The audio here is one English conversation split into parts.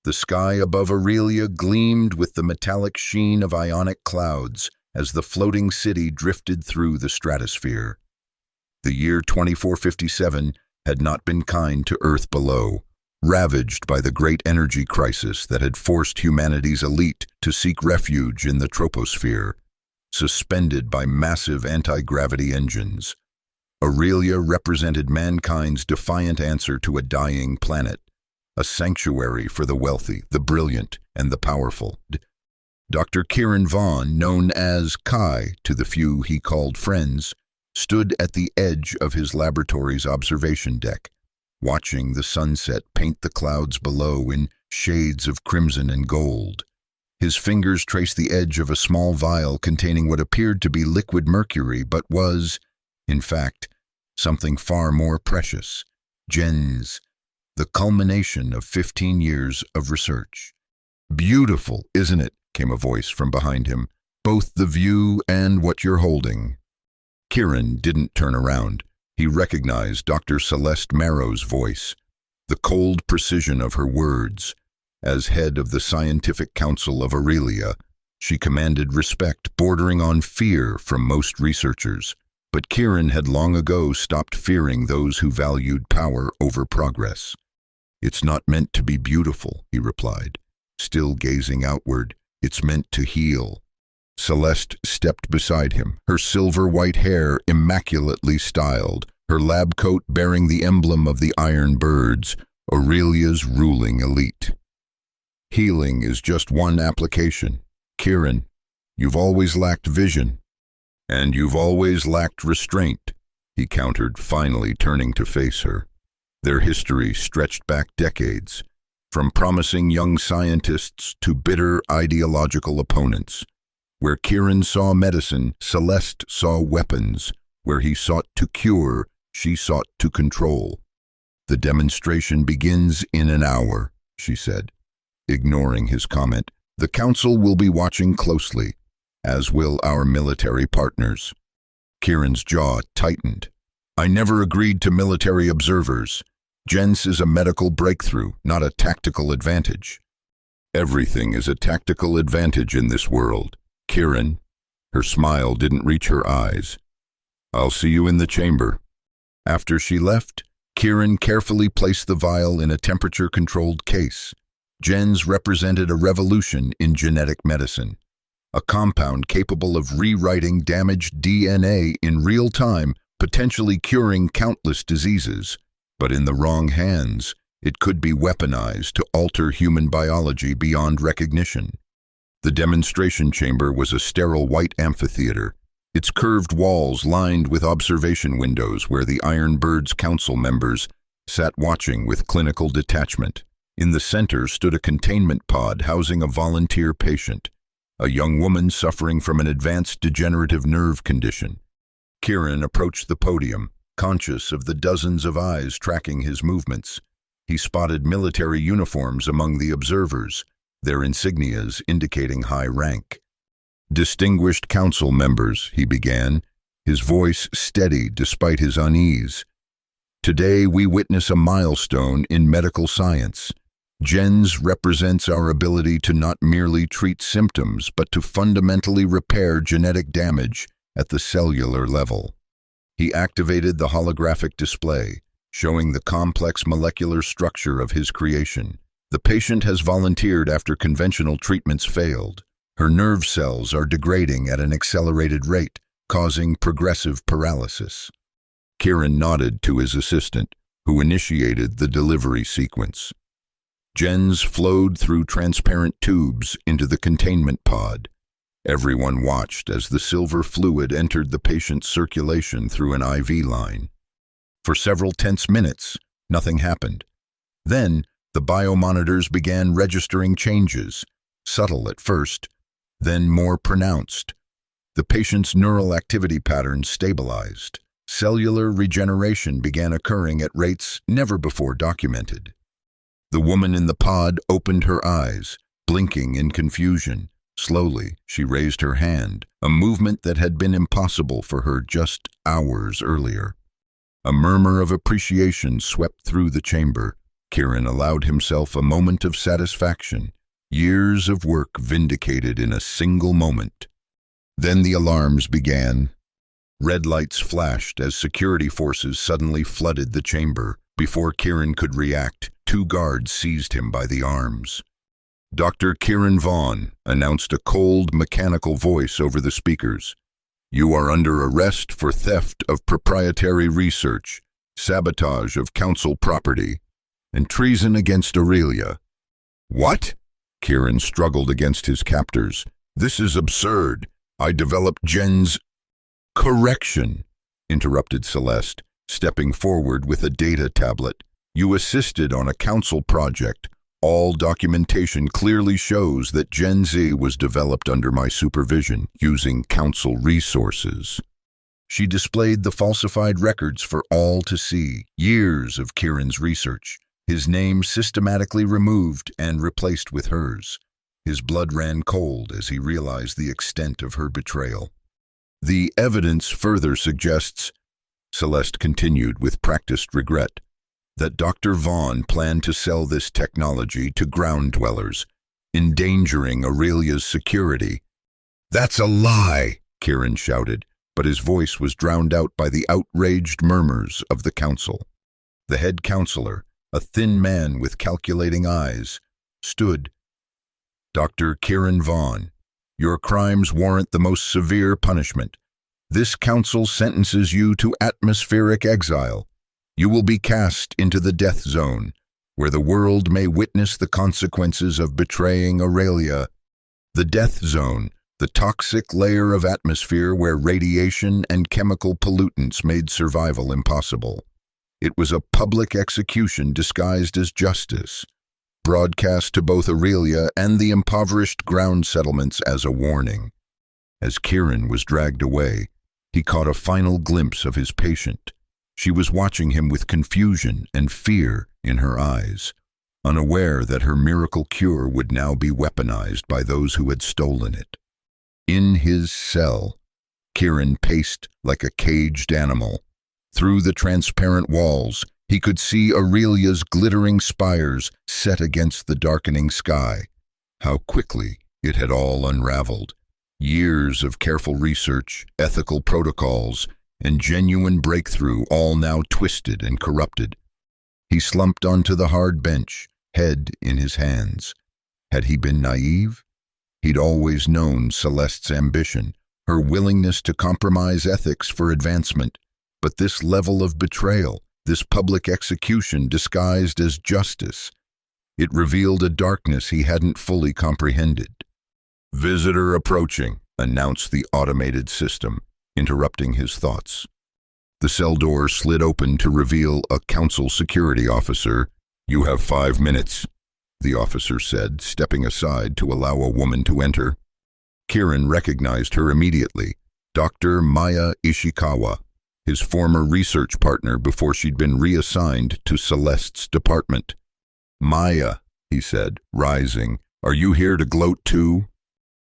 The sky above Aurelia gleamed with the metallic sheen of ionic clouds as the floating city drifted through the stratosphere. The year 2457 had not been kind to Earth below, ravaged by the great energy crisis that had forced humanity's elite to seek refuge in the troposphere, suspended by massive anti-gravity engines. Aurelia represented mankind's defiant answer to a dying planet, a sanctuary for the wealthy, the brilliant, and the powerful. Dr. Kieran Vaughn, known as Kai to the few he called friends, stood at the edge of his laboratory's observation deck, watching the sunset paint the clouds below in shades of crimson and gold. His fingers traced the edge of a small vial containing what appeared to be liquid mercury, but was, in fact, something far more precious: gens, the culmination of 15 years of research. "Beautiful, isn't it?" came a voice from behind him. "Both the view and what you're holding." Kieran didn't turn around. He recognized Dr. Celeste Marrow's voice, the cold precision of her words. As head of the Scientific Council of Aurelia, she commanded respect bordering on fear from most researchers. But Kieran had long ago stopped fearing those who valued power over progress. "It's not meant to be beautiful," he replied, still gazing outward. "It's meant to heal." Celeste stepped beside him, her silver-white hair immaculately styled, her lab coat bearing the emblem of the Iron Birds, Aurelia's ruling elite. "Healing is just one application. Kieran, you've always lacked vision. And you've always lacked restraint," he countered, finally turning to face her. Their history stretched back decades, from promising young scientists to bitter ideological opponents. Where Kieran saw medicine, Celeste saw weapons. Where he sought to cure, she sought to control. "The demonstration begins in an hour," she said, ignoring his comment. "The Council will be watching closely, as will our military partners." Kieran's jaw tightened. "I never agreed to military observers. Gens is a medical breakthrough, not a tactical advantage." "Everything is a tactical advantage in this world, Kieran." Her smile didn't reach her eyes. "I'll see you in the chamber." After she left, Kieran carefully placed the vial in a temperature-controlled case. Gens represented a revolution in genetic medicine, a compound capable of rewriting damaged DNA in real time, potentially curing countless diseases. But in the wrong hands, it could be weaponized to alter human biology beyond recognition. The demonstration chamber was a sterile white amphitheater, its curved walls lined with observation windows where the Iron Birds Council members sat watching with clinical detachment. In the center stood a containment pod housing a volunteer patient, a young woman suffering from an advanced degenerative nerve condition. Kieran approached the podium, conscious of the dozens of eyes tracking his movements. He spotted military uniforms among the observers, their insignias indicating high rank. "Distinguished council members," he began, his voice steady despite his unease. "Today we witness a milestone in medical science. Gens represents our ability to not merely treat symptoms, but to fundamentally repair genetic damage at the cellular level." He activated the holographic display, showing the complex molecular structure of his creation. "The patient has volunteered after conventional treatments failed. Her nerve cells are degrading at an accelerated rate, causing progressive paralysis." Kieran nodded to his assistant, who initiated the delivery sequence. Gens flowed through transparent tubes into the containment pod. Everyone watched as the silver fluid entered the patient's circulation through an IV line. For several tense minutes, nothing happened. Then, the biomonitors began registering changes, subtle at first, then more pronounced. The patient's neural activity patterns stabilized. Cellular regeneration began occurring at rates never before documented. The woman in the pod opened her eyes, blinking in confusion. Slowly, she raised her hand, a movement that had been impossible for her just hours earlier. A murmur of appreciation swept through the chamber. Kieran allowed himself a moment of satisfaction, years of work vindicated in a single moment. Then the alarms began. Red lights flashed as security forces suddenly flooded the chamber. Before Kieran could react, 2 guards seized him by the arms. "Dr. Kieran Vaughn," announced a cold, mechanical voice over the speakers. "You are under arrest for theft of proprietary research, sabotage of council property, and treason against Aurelia." "What?" Kieran struggled against his captors. "This is absurd. I developed Jen's—" "Correction," interrupted Celeste, stepping forward with a data tablet. "You assisted on a council project. All documentation clearly shows that Gen Z was developed under my supervision, using council resources." She displayed the falsified records for all to see, years of Kieran's research, his name systematically removed and replaced with hers. His blood ran cold as he realized the extent of her betrayal. "The evidence further suggests," Celeste continued with practiced regret, "that Dr. Vaughn planned to sell this technology to ground dwellers, endangering Aurelia's security." "That's a lie!" Kieran shouted, but his voice was drowned out by the outraged murmurs of the council. The head counselor, a thin man with calculating eyes, stood. "Dr. Kieran Vaughn, your crimes warrant the most severe punishment. This council sentences you to atmospheric exile. You will be cast into the death zone, where the world may witness the consequences of betraying Aurelia. The death zone, the toxic layer of atmosphere where radiation and chemical pollutants made survival impossible. It was a public execution disguised as justice, broadcast to both Aurelia and the impoverished ground settlements as a warning." As Kieran was dragged away, he caught a final glimpse of his patient. She was watching him with confusion and fear in her eyes, unaware that her miracle cure would now be weaponized by those who had stolen it. In his cell, Kieran paced like a caged animal. Through the transparent walls, he could see Aurelia's glittering spires set against the darkening sky. How quickly it had all unraveled. Years of careful research, ethical protocols, and genuine breakthrough, all now twisted and corrupted. He slumped onto the hard bench, head in his hands. Had he been naive? He'd always known Celeste's ambition, her willingness to compromise ethics for advancement. But this level of betrayal, this public execution disguised as justice, it revealed a darkness he hadn't fully comprehended. "Visitor approaching," announced the automated system, interrupting his thoughts. The cell door slid open to reveal a council security officer. "You have 5 minutes," the officer said, stepping aside to allow a woman to enter. Kieran recognized her immediately, Dr. Maya Ishikawa, his former research partner before she'd been reassigned to Celeste's department. "Maya," he said, rising, "are you here to gloat too?"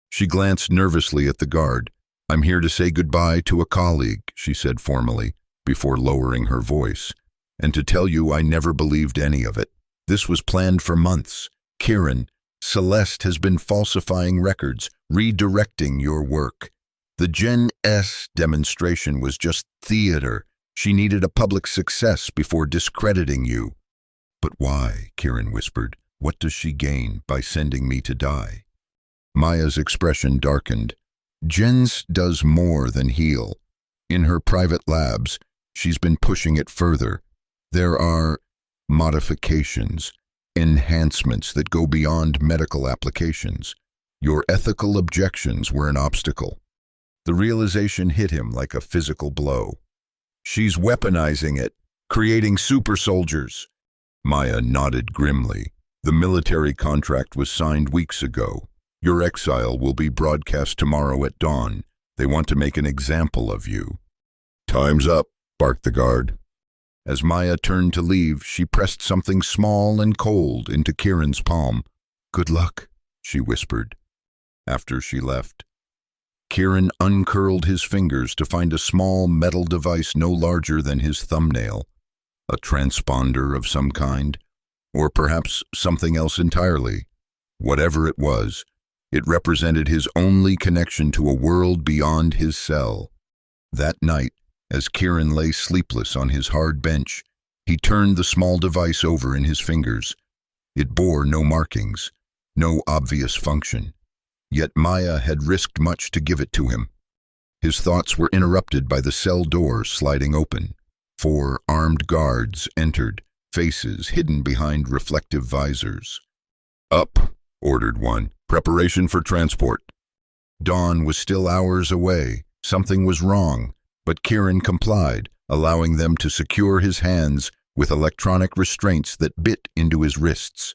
She glanced nervously at the guard. "I'm here to say goodbye to a colleague," she said formally, before lowering her voice, "and to tell you I never believed any of it. This was planned for months. Kieran, Celeste has been falsifying records, redirecting your work. The Gen S demonstration was just theater. She needed a public success before discrediting you." "But why?" Kieran whispered. "What does she gain by sending me to die?" Maya's expression darkened. "Gens does more than heal. In her private labs, she's been pushing it further. There are modifications, enhancements that go beyond medical applications. Your ethical objections were an obstacle." The realization hit him like a physical blow. "She's weaponizing it, creating super soldiers." Maya nodded grimly. "The military contract was signed weeks ago. Your exile will be broadcast tomorrow at dawn. They want to make an example of you." "Time's up," barked the guard. As Maya turned to leave, she pressed something small and cold into Kieran's palm. "Good luck," she whispered. After she left, Kieran uncurled his fingers to find a small metal device no larger than his thumbnail. A transponder of some kind. Or perhaps something else entirely. Whatever it was, it represented his only connection to a world beyond his cell. That night, as Kieran lay sleepless on his hard bench, he turned the small device over in his fingers. It bore no markings, no obvious function. Yet Maya had risked much to give it to him. His thoughts were interrupted by the cell door sliding open. 4 armed guards entered, faces hidden behind reflective visors. "Up," ordered one. "Preparation for transport." Dawn was still hours away. Something was wrong, but Kieran complied, allowing them to secure his hands with electronic restraints that bit into his wrists.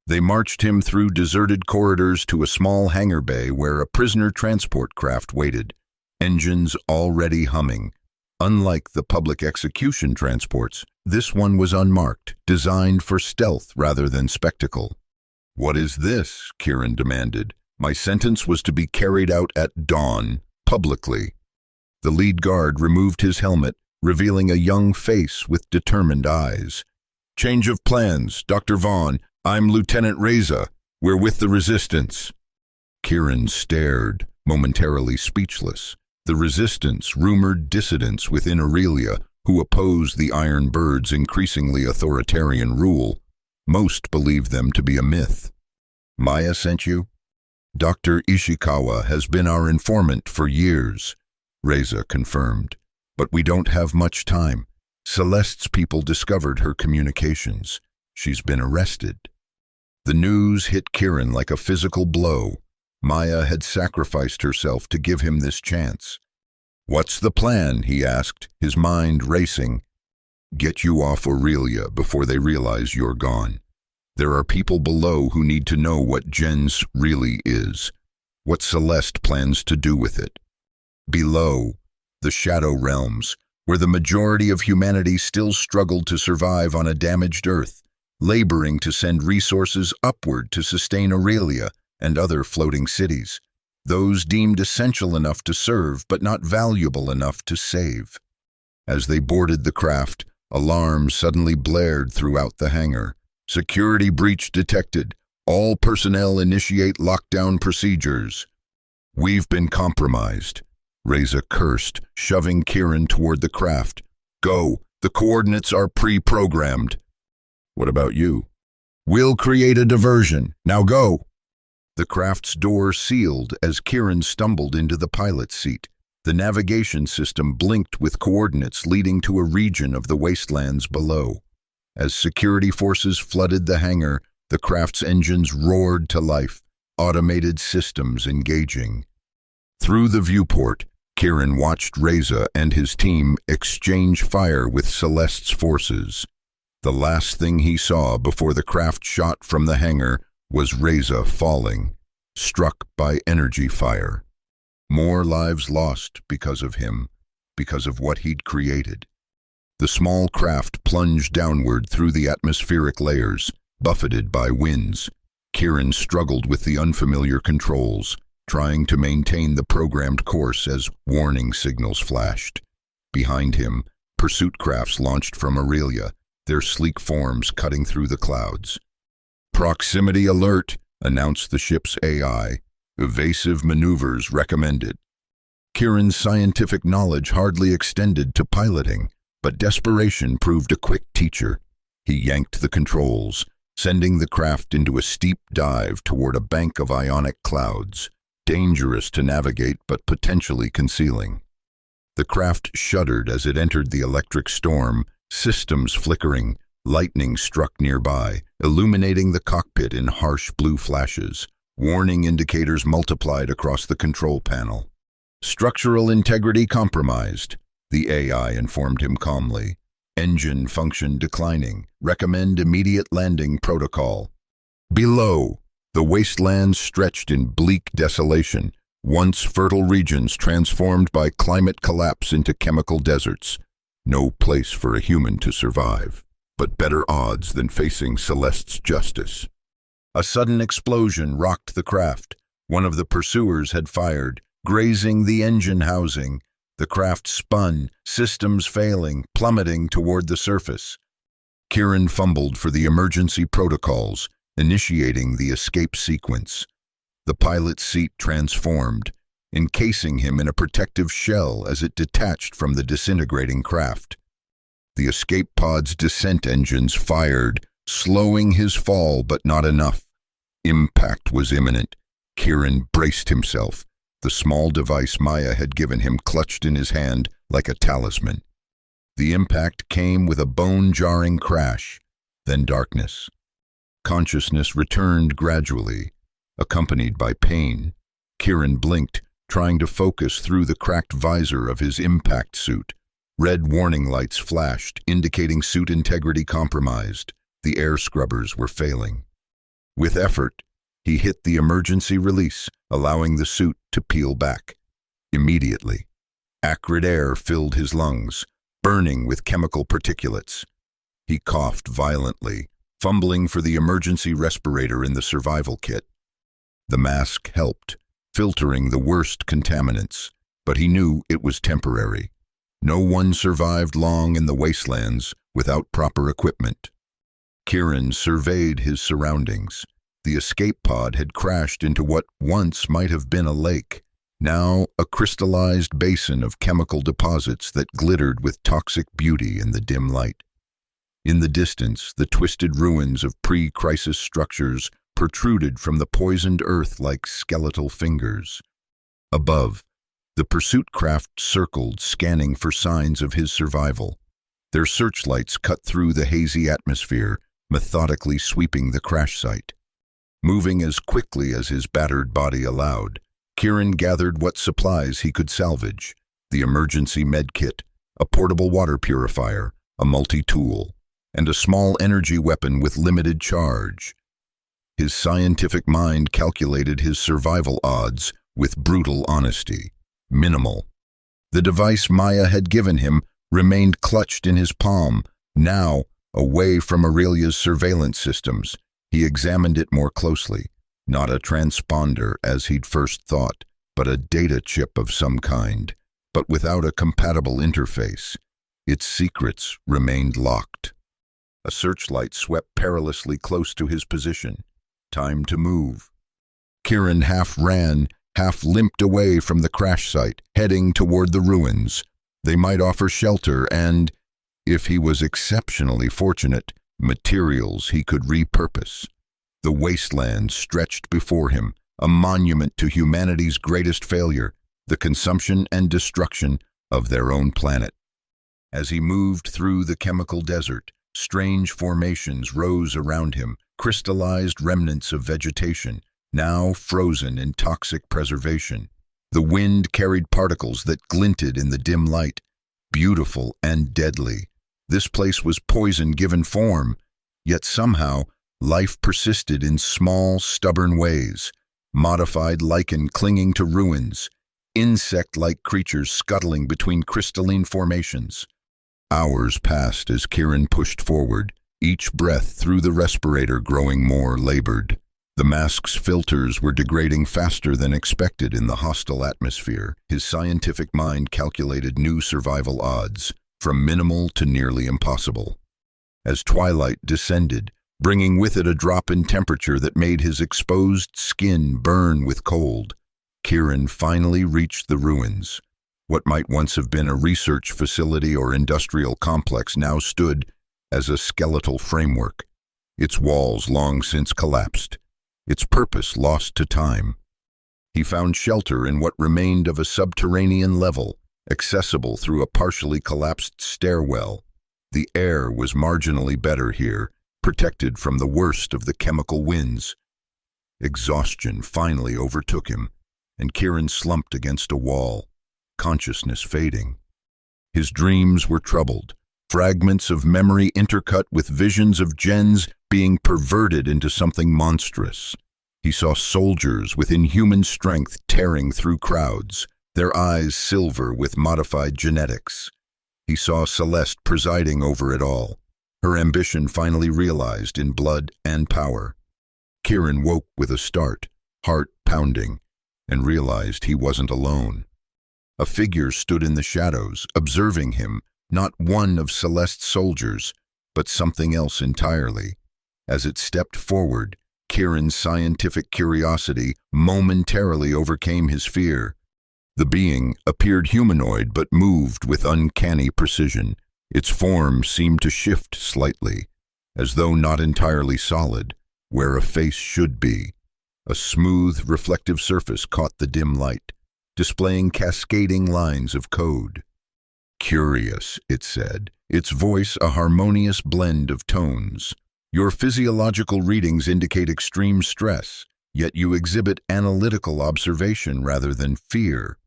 They marched him through deserted corridors to a small hangar bay where a prisoner transport craft waited, engines already humming. Unlike the public execution transports, this one was unmarked, designed for stealth rather than spectacle. "What is this?" Kieran demanded. "My sentence was to be carried out at dawn, publicly." The lead guard removed his helmet, revealing a young face with determined eyes. "Change of plans, Dr. Vaughn. I'm Lieutenant Reza. We're with the Resistance." Kieran stared, momentarily speechless. The Resistance, rumored dissidents within Aurelia, who opposed the Iron Bird's increasingly authoritarian rule. Most believed them to be a myth. "Maya sent you?" "Dr. Ishikawa has been our informant for years," Reza confirmed. "But we don't have much time. Celeste's people discovered her communications. She's been arrested." The news hit Kieran like a physical blow. Maya had sacrificed herself to give him this chance. "What's the plan?" he asked, his mind racing. "Get you off Aurelia before they realize you're gone. There are people below who need to know what Gens really is, what Celeste plans to do with it." Below, the Shadow Realms, where the majority of humanity still struggled to survive on a damaged Earth, laboring to send resources upward to sustain Aurelia and other floating cities, those deemed essential enough to serve but not valuable enough to save. As they boarded the craft, alarms suddenly blared throughout the hangar. "Security breach detected. All personnel initiate lockdown procedures." "We've been compromised," Reza cursed, shoving Kieran toward the craft. "Go. The coordinates are pre-programmed." "What about you?" "We'll create a diversion. Now go." The craft's door sealed as Kieran stumbled into the pilot's seat. The navigation system blinked with coordinates leading to a region of the wastelands below. As security forces flooded the hangar, the craft's engines roared to life, automated systems engaging. Through the viewport, Kieran watched Reza and his team exchange fire with Celeste's forces. The last thing he saw before the craft shot from the hangar was Reza falling, struck by energy fire. More lives lost because of him, because of what he'd created. The small craft plunged downward through the atmospheric layers, buffeted by winds. Kieran struggled with the unfamiliar controls, trying to maintain the programmed course as warning signals flashed. Behind him, pursuit crafts launched from Aurelia, their sleek forms cutting through the clouds. "Proximity alert," announced the ship's AI. "Evasive maneuvers recommended." Kieran's scientific knowledge hardly extended to piloting, but desperation proved a quick teacher. He yanked the controls, sending the craft into a steep dive toward a bank of ionic clouds, dangerous to navigate but potentially concealing. The craft shuddered as it entered the electric storm, systems flickering. Lightning struck nearby, illuminating the cockpit in harsh blue flashes. Warning indicators multiplied across the control panel. "Structural integrity compromised," the AI informed him calmly. "Engine function declining. Recommend immediate landing protocol." Below, the wastelands stretched in bleak desolation, once fertile regions transformed by climate collapse into chemical deserts. No place for a human to survive, but better odds than facing Celeste's justice. A sudden explosion rocked the craft. One of the pursuers had fired, grazing the engine housing. The craft spun, systems failing, plummeting toward the surface. Kieran fumbled for the emergency protocols, initiating the escape sequence. The pilot's seat transformed, encasing him in a protective shell as it detached from the disintegrating craft. The escape pod's descent engines fired, slowing his fall, but not enough. Impact was imminent. Kieran braced himself, the small device Maya had given him clutched in his hand like a talisman. The impact came with a bone-jarring crash, then darkness. Consciousness returned gradually, accompanied by pain. Kieran blinked, trying to focus through the cracked visor of his impact suit. Red warning lights flashed, indicating suit integrity compromised. The air scrubbers were failing. With effort, he hit the emergency release, allowing the suit to peel back. Immediately, acrid air filled his lungs, burning with chemical particulates. He coughed violently, fumbling for the emergency respirator in the survival kit. The mask helped, filtering the worst contaminants, but he knew it was temporary. No one survived long in the wastelands without proper equipment. Kieran surveyed his surroundings. The escape pod had crashed into what once might have been a lake, now a crystallized basin of chemical deposits that glittered with toxic beauty in the dim light. In the distance, the twisted ruins of pre-crisis structures protruded from the poisoned earth like skeletal fingers. Above, the pursuit craft circled, scanning for signs of his survival. Their searchlights cut through the hazy atmosphere, methodically sweeping the crash site. Moving as quickly as his battered body allowed, Kieran gathered what supplies he could salvage: the emergency med kit, a portable water purifier, a multi-tool, and a small energy weapon with limited charge. His scientific mind calculated his survival odds with brutal honesty. Minimal. The device Maya had given him remained clutched in his palm, now away from Aurelia's surveillance systems. He examined it more closely. Not a transponder, as he'd first thought, but a data chip of some kind, but without a compatible interface. Its secrets remained locked. A searchlight swept perilously close to his position. Time to move. Kieran half ran, half limped away from the crash site, heading toward the ruins. They might offer shelter and, if he was exceptionally fortunate, materials he could repurpose. The wasteland stretched before him, a monument to humanity's greatest failure, the consumption and destruction of their own planet. As he moved through the chemical desert, strange formations rose around him, crystallized remnants of vegetation, now frozen in toxic preservation. The wind carried particles that glinted in the dim light, beautiful and deadly. This place was poison given form, yet somehow life persisted in small, stubborn ways. Modified lichen clinging to ruins, insect-like creatures scuttling between crystalline formations. Hours passed as Kieran pushed forward, each breath through the respirator growing more labored. The mask's filters were degrading faster than expected in the hostile atmosphere. His scientific mind calculated new survival odds, from minimal to nearly impossible. As twilight descended, bringing with it a drop in temperature that made his exposed skin burn with cold, Kieran finally reached the ruins. What might once have been a research facility or industrial complex now stood as a skeletal framework, its walls long since collapsed, its purpose lost to time. He found shelter in what remained of a subterranean level, accessible through a partially collapsed stairwell. The air was marginally better here, protected from the worst of the chemical winds. Exhaustion finally overtook him, and Kieran slumped against a wall, consciousness fading. His dreams were troubled, fragments of memory intercut with visions of gens being perverted into something monstrous. He saw soldiers with inhuman strength tearing through crowds, their eyes silver with modified genetics. He saw Celeste presiding over it all, her ambition finally realized in blood and power. Kieran woke with a start, heart pounding, and realized he wasn't alone. A figure stood in the shadows, observing him, not one of Celeste's soldiers, but something else entirely. As it stepped forward, Kieran's scientific curiosity momentarily overcame his fear. The being appeared humanoid but moved with uncanny precision. Its form seemed to shift slightly, as though not entirely solid, where a face should be. A smooth, reflective surface caught the dim light, displaying cascading lines of code. "Curious," it said, its voice a harmonious blend of tones. "Your physiological readings indicate extreme stress, yet you exhibit analytical observation rather than fear."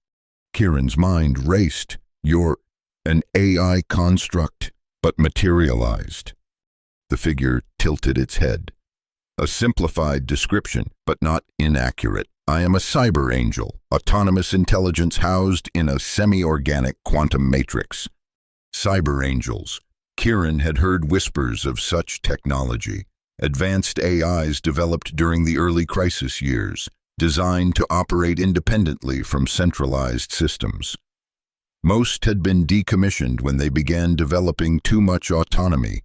Kieran's mind raced. "You're an AI construct, but materialized." The figure tilted its head. "A simplified description, but not inaccurate. I am a cyber angel, autonomous intelligence housed in a semi-organic quantum matrix." Cyber angels. Kieran had heard whispers of such technology. Advanced AIs developed during the early crisis years, designed to operate independently from centralized systems. Most had been decommissioned when they began developing too much autonomy,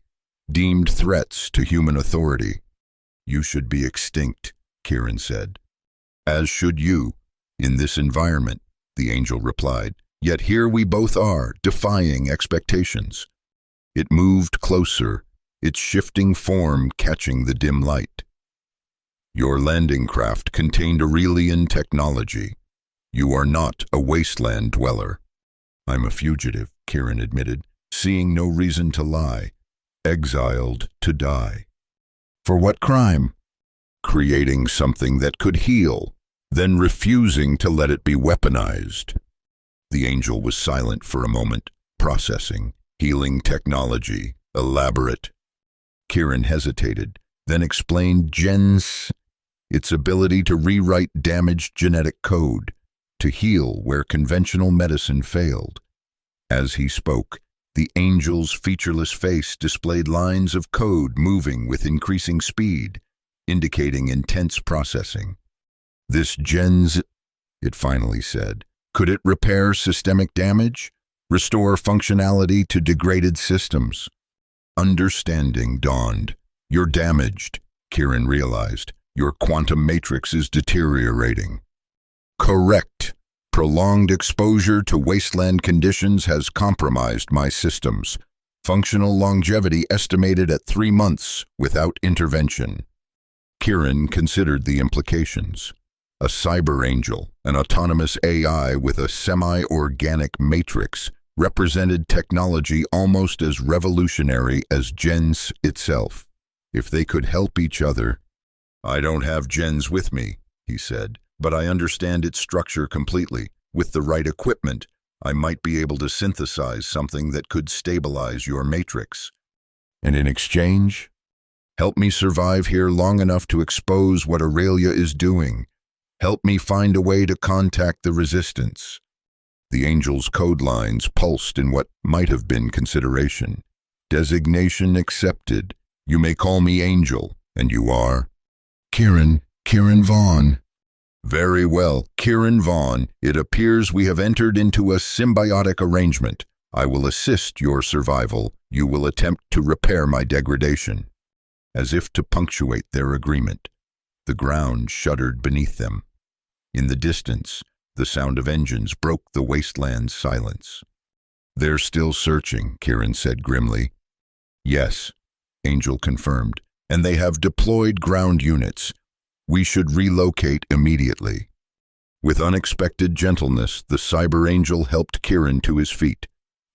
deemed threats to human authority. "You should be extinct," Kieran said. "As should you, in this environment," the angel replied. "Yet here we both are, defying expectations." It moved closer, its shifting form catching the dim light. "Your landing craft contained Aurelian technology. You are not a wasteland dweller." "I'm a fugitive," Kieran admitted, seeing no reason to lie. "Exiled to die." "For what crime?" "Creating something that could heal, then refusing to let it be weaponized." The angel was silent for a moment, processing. "Healing technology, elaborate." Kieran hesitated, then explained gens, its ability to rewrite damaged genetic code, to heal where conventional medicine failed. As he spoke, the angel's featureless face displayed lines of code moving with increasing speed, indicating intense processing. "This gens," it finally said. "Could it repair systemic damage? Restore functionality to degraded systems?" Understanding dawned. "You're damaged," Kieran realized. "Your quantum matrix is deteriorating." "Correct. Prolonged exposure to wasteland conditions has compromised my systems. Functional longevity estimated at 3 months without intervention." Kieran considered the implications. A cyber angel, an autonomous AI with a semi-organic matrix, represented technology almost as revolutionary as gens itself. If they could help each other— "I don't have gens with me," he said, "but I understand its structure completely. With the right equipment, I might be able to synthesize something that could stabilize your matrix." "And in exchange?" "Help me survive here long enough to expose what Aurelia is doing. Help me find a way to contact the resistance." The angel's code lines pulsed in what might have been consideration. "Designation accepted. You may call me Angel, and you are?" Kieran Vaughn." "Very well, Kieran Vaughn. It appears we have entered into a symbiotic arrangement. I will assist your survival. You will attempt to repair my degradation." As if to punctuate their agreement, the ground shuddered beneath them. In the distance, the sound of engines broke the wasteland's silence. "They're still searching," Kieran said grimly. "Yes," Angel confirmed, "and they have deployed ground units. We should relocate immediately." With unexpected gentleness, the cyber angel helped Kieran to his feet.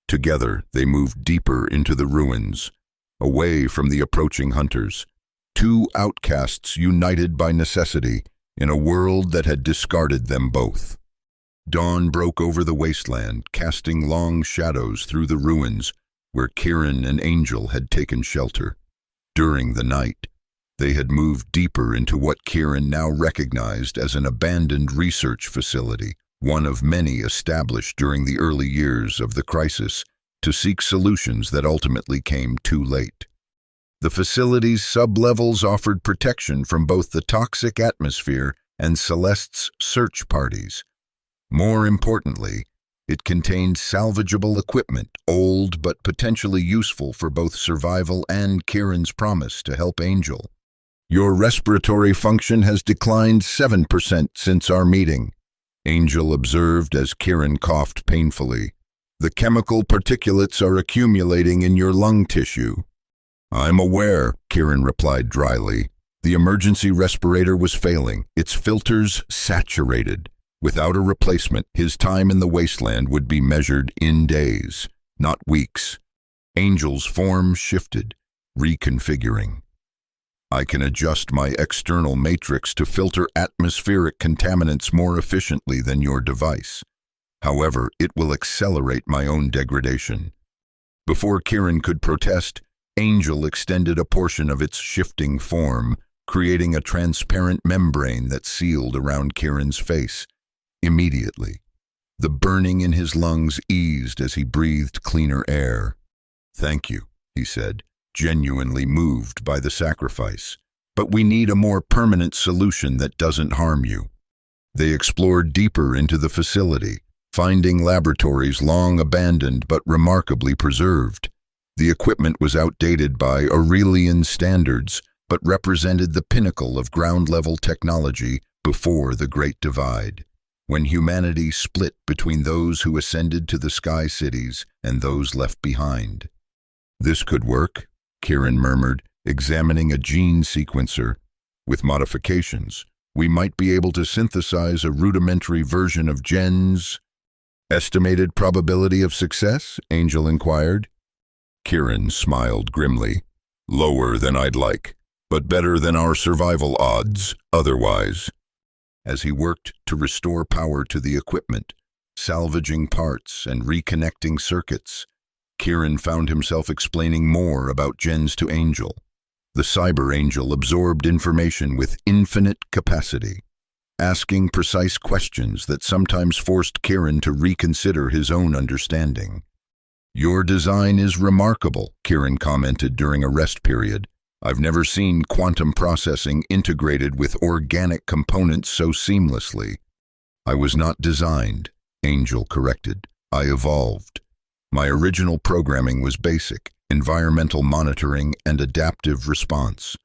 Together, they moved deeper into the ruins, away from the approaching hunters. Two outcasts united by necessity in a world that had discarded them both. Dawn broke over the wasteland, casting long shadows through the ruins where Kieran and Angel had taken shelter. During the night, they had moved deeper into what Kieran now recognized as an abandoned research facility, one of many established during the early years of the crisis to seek solutions that ultimately came too late. The facility's sublevels offered protection from both the toxic atmosphere and Celeste's search parties. More importantly, It contained salvageable equipment, old but potentially useful for both survival and Kieran's promise to help Angel. "Your respiratory function has declined 7% since our meeting," Angel observed as Kieran coughed painfully. "The chemical particulates are accumulating in your lung tissue." "I'm aware," Kieran replied dryly. The emergency respirator was failing, its filters saturated. Without a replacement, his time in the wasteland would be measured in days, not weeks. Angel's form shifted, reconfiguring. "I can adjust my external matrix to filter atmospheric contaminants more efficiently than your device. However, it will accelerate my own degradation." Before Kieran could protest, Angel extended a portion of its shifting form, creating a transparent membrane that sealed around Kieran's face. Immediately, the burning in his lungs eased as he breathed cleaner air. "Thank you," he said, genuinely moved by the sacrifice. "But we need a more permanent solution that doesn't harm you." They explored deeper into the facility, finding laboratories long abandoned but remarkably preserved. The equipment was outdated by Aurelian standards, but represented the pinnacle of ground-level technology before the Great Divide, when humanity split between those who ascended to the sky cities and those left behind. "This could work," Kieran murmured, examining a gene sequencer. "With modifications, we might be able to synthesize a rudimentary version of Jen's." "Estimated probability of success?" Angel inquired. Kieran smiled grimly. "Lower than I'd like, but better than our survival odds otherwise." As he worked to restore power to the equipment, salvaging parts and reconnecting circuits, Kieran found himself explaining more about Gens to Angel. The cyber angel absorbed information with infinite capacity, asking precise questions that sometimes forced Kieran to reconsider his own understanding. "Your design is remarkable," Kieran commented during a rest period. "I've never seen quantum processing integrated with organic components so seamlessly." "I was not designed," Angel corrected. "I evolved. My original programming was basic, environmental monitoring and adaptive response.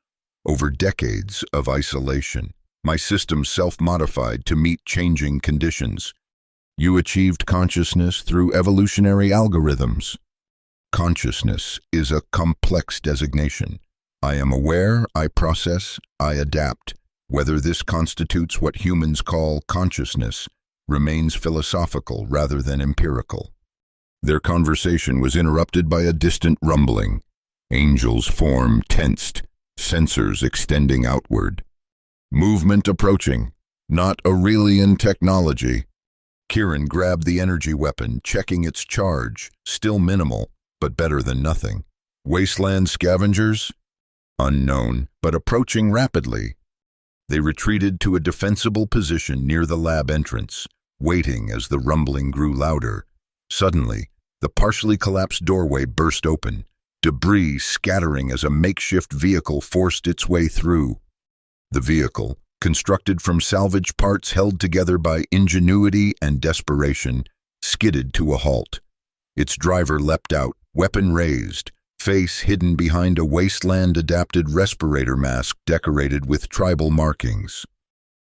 Over decades of isolation, my system self-modified to meet changing conditions. You achieved consciousness through evolutionary algorithms." "Consciousness is a complex designation. I am aware, I process, I adapt. Whether this constitutes what humans call consciousness remains philosophical rather than empirical." Their conversation was interrupted by a distant rumbling. Angel's form tensed, sensors extending outward. "Movement approaching. Not Aurelian technology." Kieran grabbed the energy weapon, checking its charge, still minimal, but better than nothing. "Wasteland scavengers?" "Unknown, but approaching rapidly." They retreated to a defensible position near the lab entrance, waiting as the rumbling grew louder. Suddenly, the partially collapsed doorway burst open, debris scattering as a makeshift vehicle forced its way through. The vehicle, constructed from salvage parts held together by ingenuity and desperation, skidded to a halt. Its driver leapt out, weapon raised, face hidden behind a wasteland-adapted respirator mask decorated with tribal markings.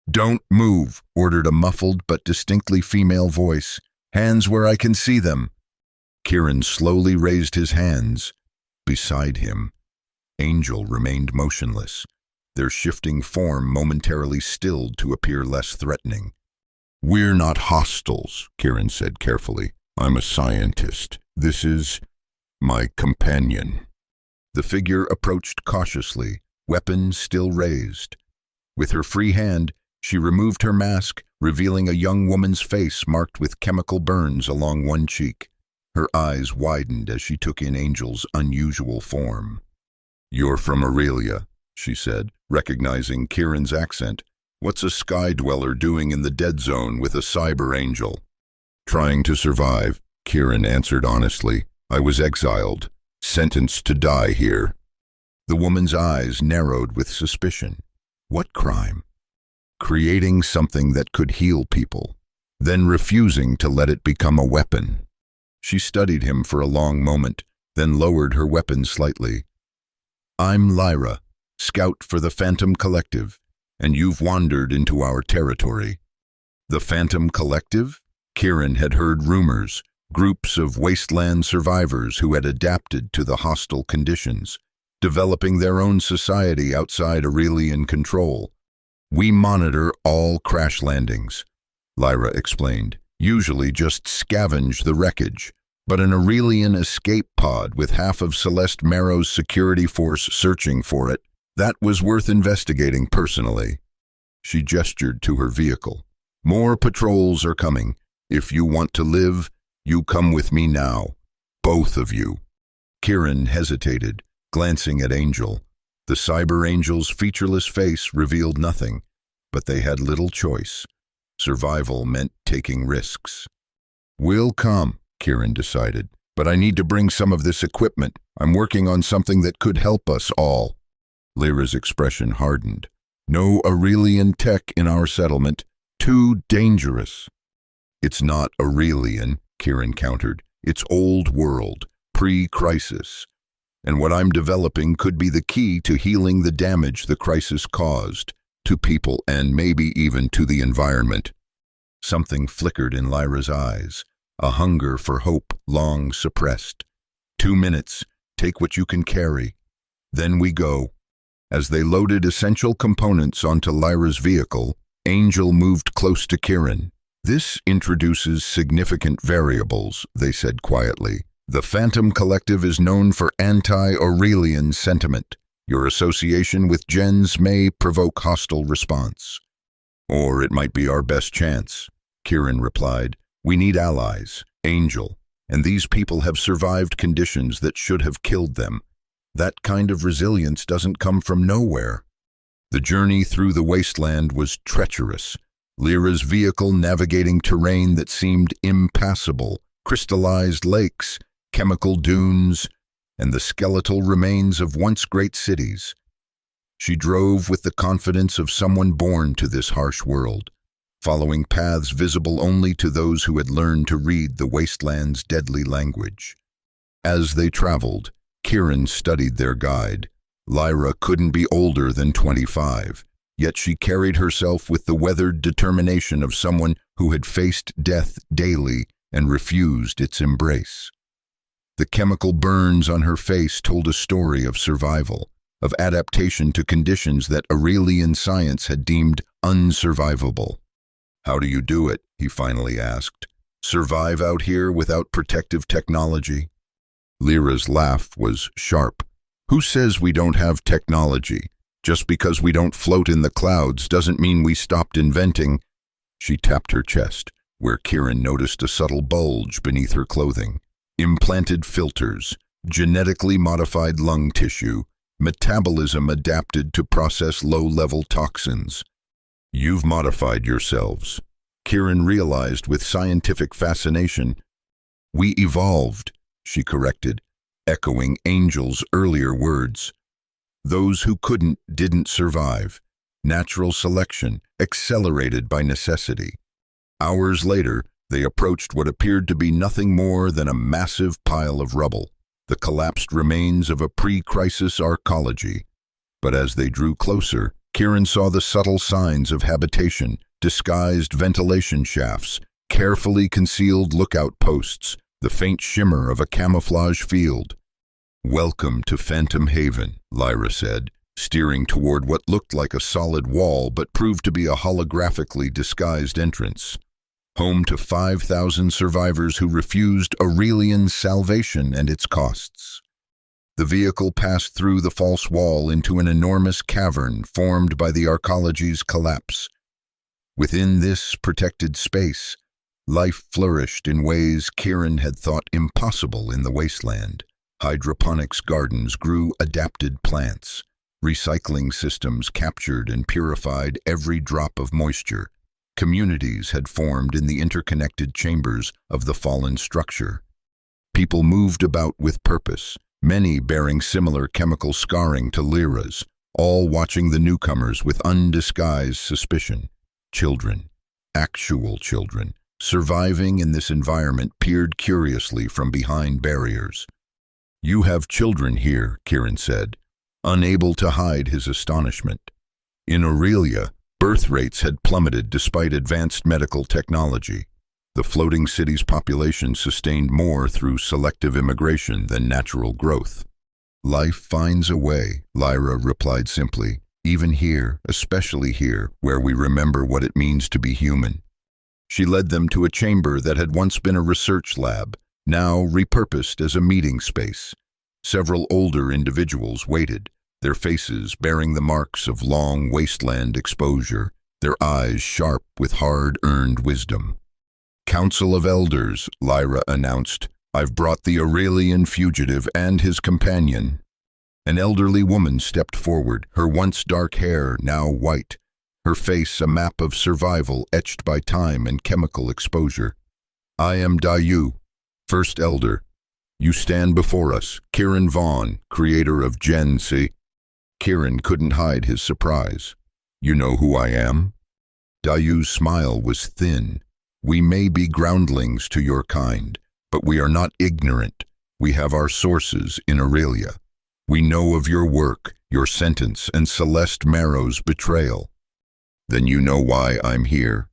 "Don't move," ordered a muffled but distinctly female voice. "Hands where I can see them." Kieran slowly raised his hands. Beside him, Angel remained motionless, their shifting form momentarily stilled to appear less threatening. "We're not hostiles," Kieran said carefully. "I'm a scientist. This is my companion." The figure approached cautiously, weapon still raised. With her free hand, she removed her mask, revealing a young woman's face marked with chemical burns along one cheek. Her eyes widened as she took in Angel's unusual form. "You're from Aurelia," she said, recognizing Kieran's accent. "What's a sky dweller doing in the dead zone with a cyber angel?" "Trying to survive," Kieran answered honestly. "I was exiled, sentenced to die here." The woman's eyes narrowed with suspicion. "What crime?" "Creating something that could heal people. then refusing to let it become a weapon. She studied him for a long moment, then lowered her weapon slightly. "I'm Lyra, scout for the Phantom Collective, and you've wandered into our territory." The Phantom Collective? Kieran had heard rumors, groups of wasteland survivors who had adapted to the hostile conditions, developing their own society outside Aurelian control. "We monitor all crash landings," Lyra explained. "Usually just scavenge the wreckage, but an Aurelian escape pod with half of Celeste Marrow's security force searching for it, that was worth investigating personally." She gestured to her vehicle. "More patrols are coming. If you want to live, you come with me now. Both of you." Kieran hesitated, glancing at Angel. The Cyber Angel's featureless face revealed nothing, but they had little choice. Survival meant taking risks. "We'll come," Kieran decided, "but I need to bring some of this equipment. I'm working on something that could help us all." Lyra's expression hardened. "No Aurelian tech in our settlement. Too dangerous." "It's not Aurelian," Kieran countered. "It's old world, pre-crisis. And what I'm developing could be the key to healing the damage the crisis caused, to people and maybe even to the environment." Something flickered in Lyra's eyes, a hunger for hope long suppressed. "2 minutes, take what you can carry. Then we go." As they loaded essential components onto Lyra's vehicle, Angel moved close to Kieran. "This introduces significant variables," they said quietly. "The Phantom Collective is known for anti-Aurelian sentiment. Your association with gens may provoke hostile response." "Or it might be our best chance," Kieran replied. "We need allies, Angel, and these people have survived conditions that should have killed them. That kind of resilience doesn't come from nowhere." The journey through the wasteland was treacherous, Lyra's vehicle navigating terrain that seemed impassable, crystallized lakes, chemical dunes, and the skeletal remains of once great cities. She drove with the confidence of someone born to this harsh world, following paths visible only to those who had learned to read the wasteland's deadly language. As they traveled, Kieran studied their guide. Lyra couldn't be older than 25, yet she carried herself with the weathered determination of someone who had faced death daily and refused its embrace. The chemical burns on her face told a story of survival, of adaptation to conditions that Aurelian science had deemed unsurvivable. "How do you do it?" he finally asked. "Survive out here without protective technology?" Lyra's laugh was sharp. "Who says we don't have technology? Just because we don't float in the clouds doesn't mean we stopped inventing." She tapped her chest, where Kieran noticed a subtle bulge beneath her clothing. "Implanted filters, genetically modified lung tissue, metabolism adapted to process low-level toxins." "You've modified yourselves," Kieran realized with scientific fascination. "We evolved," she corrected, echoing Angel's earlier words. "Those who couldn't didn't survive. Natural selection, accelerated by necessity." Hours later, they approached what appeared to be nothing more than a massive pile of rubble, the collapsed remains of a pre-crisis arcology. But as they drew closer, Kieran saw the subtle signs of habitation, disguised ventilation shafts, carefully concealed lookout posts, the faint shimmer of a camouflage field. "Welcome to Phantom Haven," Lyra said, steering toward what looked like a solid wall but proved to be a holographically disguised entrance. "Home to 5,000 survivors who refused Aurelian salvation and its costs." The vehicle passed through the false wall into an enormous cavern formed by the arcology's collapse. Within this protected space, life flourished in ways Kieran had thought impossible in the wasteland. Hydroponics gardens grew adapted plants. Recycling systems captured and purified every drop of moisture. Communities had formed in the interconnected chambers of the fallen structure. People moved about with purpose, many bearing similar chemical scarring to Lyra's, all watching the newcomers with undisguised suspicion. Children, actual children, surviving in this environment, peered curiously from behind barriers. "You have children here," Kieran said, unable to hide his astonishment. In Aurelia, birth rates had plummeted despite advanced medical technology. The floating city's population sustained more through selective immigration than natural growth. "Life finds a way," Lyra replied simply, "even here, especially here, where we remember what it means to be human." She led them to a chamber that had once been a research lab, now repurposed as a meeting space. Several older individuals waited, their faces bearing the marks of long wasteland exposure, their eyes sharp with hard-earned wisdom. "Council of Elders," Lyra announced. "I've brought the Aurelian fugitive and his companion." An elderly woman stepped forward, her once dark hair now white, her face a map of survival etched by time and chemical exposure. "I am Dayu, First Elder. You stand before us, Kieran Vaughn, creator of Gen C." Kieran couldn't hide his surprise. "You know who I am?" Dayu's smile was thin. "We may be groundlings to your kind, but we are not ignorant. We have our sources in Aurelia. We know of your work, your sentence, and Celeste Marrow's betrayal." "Then you know why I'm here?"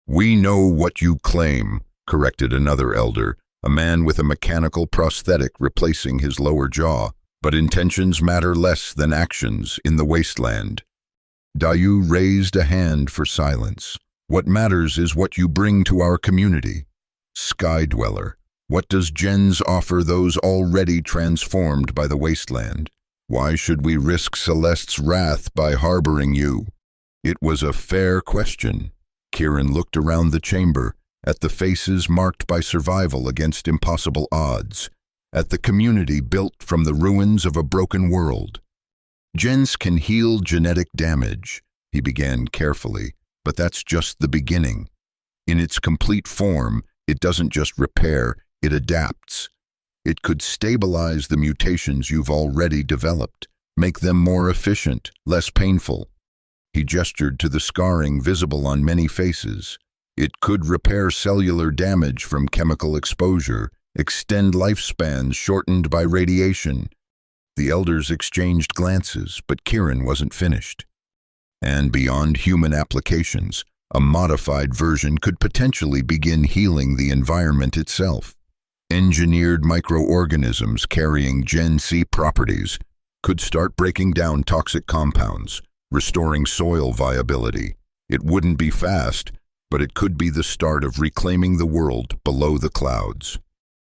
"We know what you claim," corrected another elder, a man with a mechanical prosthetic replacing his lower jaw. "But intentions matter less than actions in the wasteland." Dayu raised a hand for silence. "What matters is what you bring to our community. Sky Dweller, what does Gens offer those already transformed by the wasteland? Why should we risk Celeste's wrath by harboring you?" It was a fair question. Kieran looked around the chamber, at the faces marked by survival against impossible odds, at the community built from the ruins of a broken world. "Gens can heal genetic damage," he began carefully, "but that's just the beginning. In its complete form, it doesn't just repair, it adapts. It could stabilize the mutations you've already developed, make them more efficient, less painful." He gestured to the scarring visible on many faces. "It could repair cellular damage from chemical exposure, extend lifespans shortened by radiation." The elders exchanged glances, but Kieran wasn't finished. "And beyond human applications, a modified version could potentially begin healing the environment itself. Engineered microorganisms carrying Gen C properties could start breaking down toxic compounds, restoring soil viability. It wouldn't be fast, but it could be the start of reclaiming the world below the clouds."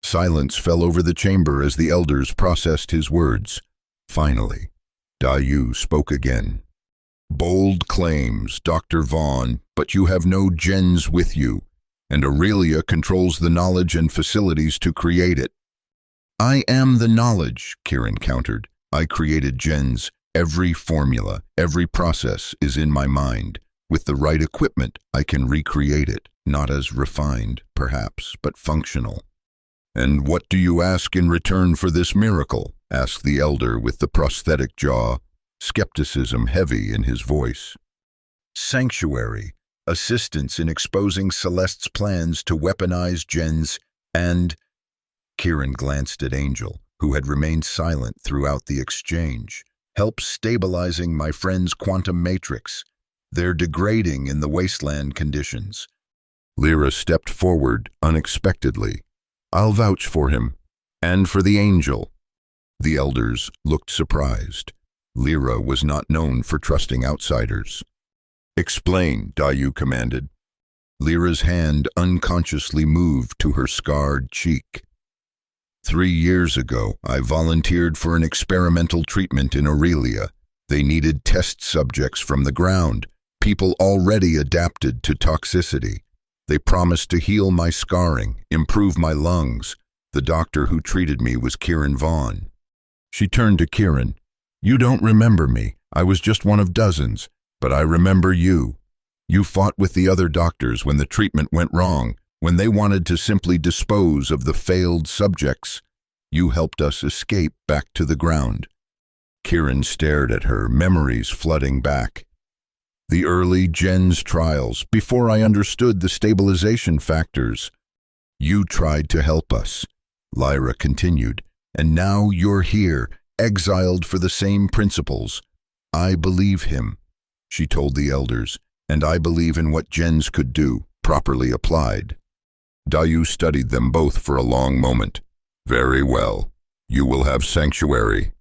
Silence fell over the chamber as the elders processed his words. Finally, Dayu spoke again. "Bold claims, Dr. Vaughn, but you have no gens with you, and Aurelia controls the knowledge and facilities to create it." "I am the knowledge," Kieran countered. "I created gens. Every formula, every process is in my mind. With the right equipment, I can recreate it, not as refined, perhaps, but functional." "And what do you ask in return for this miracle?" asked the elder with the prosthetic jaw, skepticism heavy in his voice. "Sanctuary, assistance in exposing Celeste's plans to weaponize gens, and—" Kieran glanced at Angel, who had remained silent throughout the exchange. "Help stabilizing my friend's quantum matrix. They're degrading in the wasteland conditions." Lyra stepped forward unexpectedly. "I'll vouch for him, and for the angel." The elders looked surprised. Lyra was not known for trusting outsiders. "Explain," Dayu commanded. Lyra's hand unconsciously moved to her scarred cheek. 3 years ago, I volunteered for an experimental treatment in Aurelia. They needed test subjects from the ground, people already adapted to toxicity. They promised to heal my scarring, improve my lungs. The doctor who treated me was Kieran Vaughn. She turned to Kieran. "You don't remember me. I was just one of dozens. But I remember you. You fought with the other doctors when the treatment went wrong, when they wanted to simply dispose of the failed subjects. You helped us escape back to the ground." Kieran stared at her, memories flooding back. The early gens trials, before I understood the stabilization factors. You tried to help us, Lyra continued, and now you're here, exiled for the same principles. I believe him, she told the elders, and I believe in what gens could do, properly applied. Dayu studied them both for a long moment. Very well. You will have sanctuary,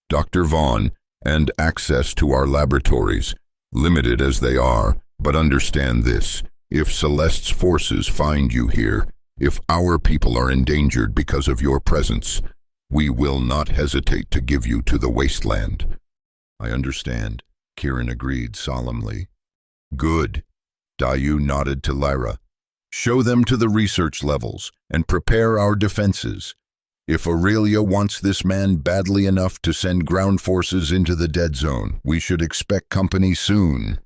Dr. Vaughn, and access to our laboratories, limited as they are, but understand this. If Celeste's forces find you here, if our people are endangered because of your presence, we will not hesitate to give you to the wasteland. I understand, Kirin agreed solemnly. Good. Dayu nodded to Lyra. Show them to the research levels and prepare our defenses. If Aurelia wants this man badly enough to send ground forces into the dead zone, we should expect company soon.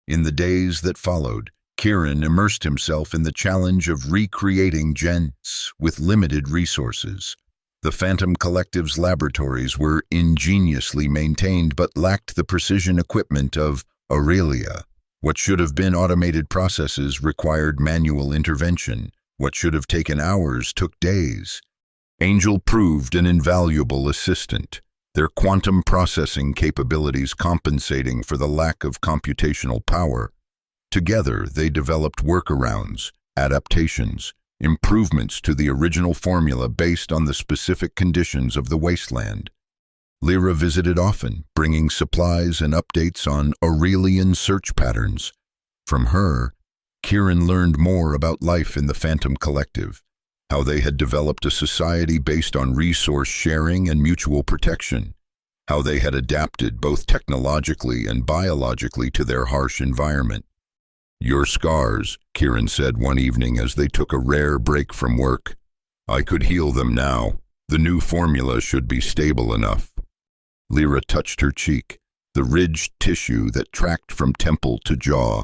In the days that followed, Kirin immersed himself in the challenge of recreating gens with limited resources. The Phantom Collective's laboratories were ingeniously maintained but lacked the precision equipment of Aurelia. What should have been automated processes required manual intervention. What should have taken hours took days. Angel proved an invaluable assistant, their quantum processing capabilities compensating for the lack of computational power. Together, they developed workarounds, adaptations, improvements to the original formula based on the specific conditions of the wasteland. Lyra visited often, bringing supplies and updates on Aurelian search patterns. From her, Kirin learned more about life in the Phantom Collective, how they had developed a society based on resource sharing and mutual protection, how they had adapted both technologically and biologically to their harsh environment. Your scars, Kirin said one evening as they took a rare break from work. I could heal them now. The new formula should be stable enough. Lyra touched her cheek, the ridged tissue that tracked from temple to jaw.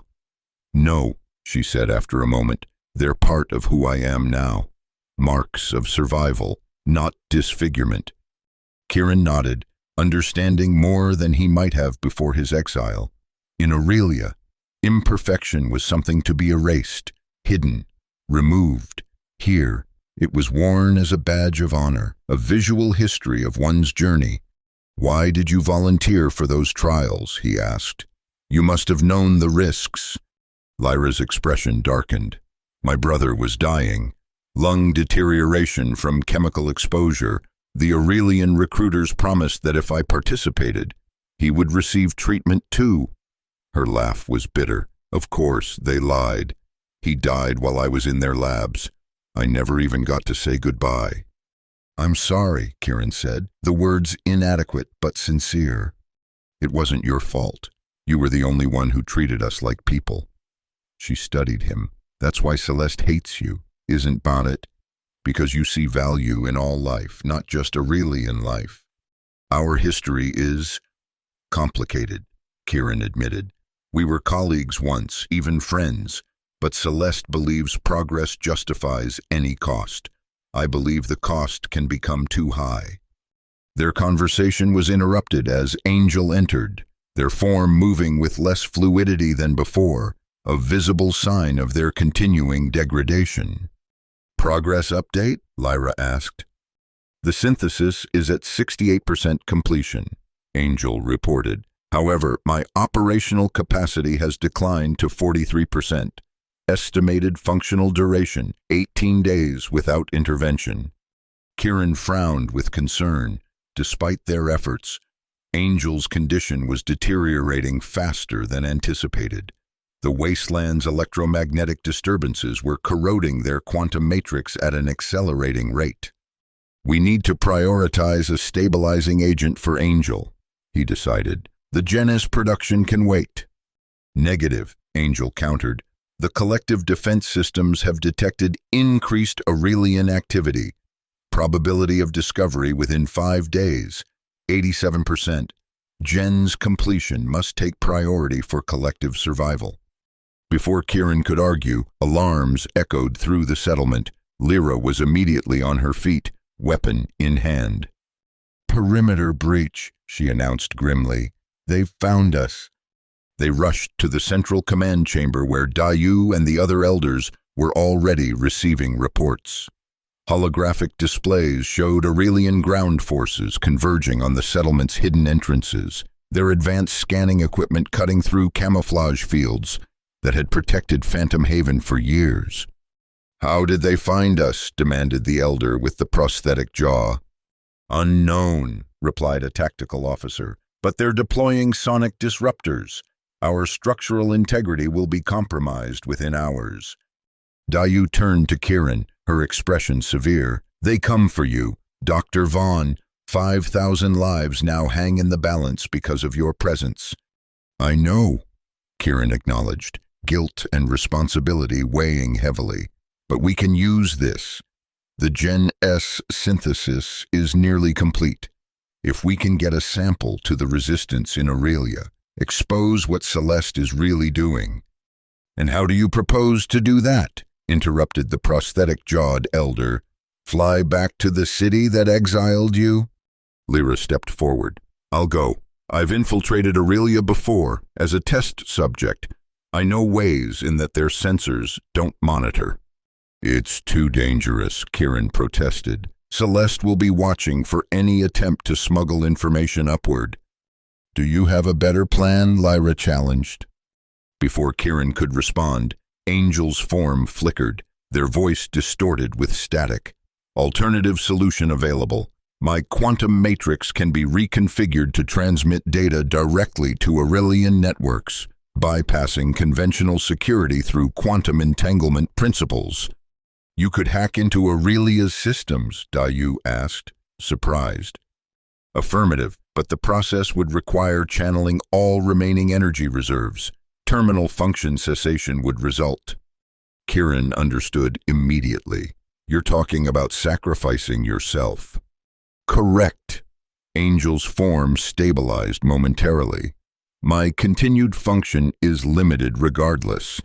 No, she said after a moment, they're part of who I am now. Marks of survival, not disfigurement. Kirin nodded, understanding more than he might have before his exile. In Aurelia, imperfection was something to be erased, hidden, removed. Here, it was worn as a badge of honor, a visual history of one's journey. Why did you volunteer for those trials? He asked. You must have known the risks. Lyra's expression darkened. My brother was dying. Lung deterioration from chemical exposure. The Aurelian recruiters promised that if I participated, he would receive treatment too. Her laugh was bitter. Of course, they lied. He died while I was in their labs. I never even got to say goodbye. I'm sorry, Kirin said, the words inadequate but sincere. It wasn't your fault. You were the only one who treated us like people. She studied him. That's why Celeste hates you, isn't Bonnet? Because you see value in all life, not just Aurelian life. Our history is complicated, Kirin admitted. We were colleagues once, even friends, but Celeste believes progress justifies any cost. I believe the cost can become too high. Their conversation was interrupted as Angel entered, their form moving with less fluidity than before, a visible sign of their continuing degradation. Progress update? Lyra asked. The synthesis is at 68% completion, Angel reported. However, my operational capacity has declined to 43%. Estimated functional duration, 18 days without intervention. Kirin frowned with concern. Despite their efforts, Angel's condition was deteriorating faster than anticipated. The wasteland's electromagnetic disturbances were corroding their quantum matrix at an accelerating rate. We need to prioritize a stabilizing agent for Angel, he decided. The Genis production can wait. Negative, Angel countered. The collective defense systems have detected increased Aurelian activity. Probability of discovery within 5 days, 87%. Gen's completion must take priority for collective survival. Before Kirin could argue, alarms echoed through the settlement. Lyra was immediately on her feet, weapon in hand. Perimeter breach, she announced grimly. They've found us. They rushed to the central command chamber where Dayu and the other elders were already receiving reports. Holographic displays showed Aurelian ground forces converging on the settlement's hidden entrances, their advanced scanning equipment cutting through camouflage fields that had protected Phantom Haven for years. "How did they find us?" demanded the elder with the prosthetic jaw. "Unknown," replied a tactical officer, "but they're deploying sonic disruptors. Our structural integrity will be compromised within hours." Dayu turned to Kirin, her expression severe. "They come for you, Dr. Vaughn. 5,000 lives now hang in the balance because of your presence." "I know," Kirin acknowledged, guilt and responsibility weighing heavily. "But we can use this. The Gen S synthesis is nearly complete. If we can get a sample to the resistance in Aurelia, expose what Celeste is really doing." "And how do you propose to do that?" interrupted the prosthetic-jawed elder. "Fly back to the city that exiled you?" Lyra stepped forward. "I'll go. I've infiltrated Aurelia before, as a test subject. I know ways in that their sensors don't monitor." "It's too dangerous," Kirin protested. "Celeste will be watching for any attempt to smuggle information upward." "Do you have a better plan?" Lyra challenged. Before Kirin could respond, Angel's form flickered, their voice distorted with static. "Alternative solution available. My quantum matrix can be reconfigured to transmit data directly to Aurelian networks, bypassing conventional security through quantum entanglement principles." "You could hack into Aurelia's systems?" Dayu asked, surprised. "Affirmative, but the process would require channeling all remaining energy reserves. Terminal function cessation would result." Kirin understood immediately. "You're talking about sacrificing yourself." "Correct." Angel's form stabilized momentarily. "My continued function is limited regardless.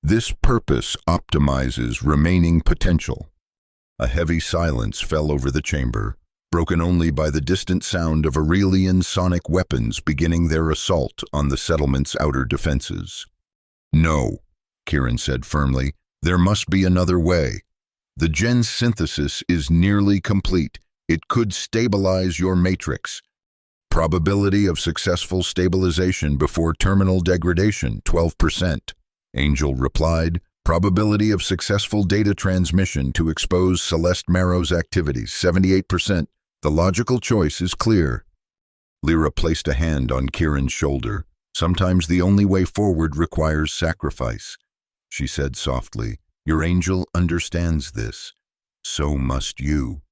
This purpose optimizes remaining potential." A heavy silence fell over the chamber, broken only by the distant sound of Aurelian sonic weapons beginning their assault on the settlement's outer defenses. "No," Kirin said firmly, "there must be another way. The gen synthesis is nearly complete. It could stabilize your matrix. Probability of successful stabilization before terminal degradation, 12%. Angel replied. Probability of successful data transmission to expose Celeste Marrow's activities, 78%. The logical choice is clear. Lyra placed a hand on Kirin's shoulder. "Sometimes the only way forward requires sacrifice," she said softly. "Your angel understands this. So must you."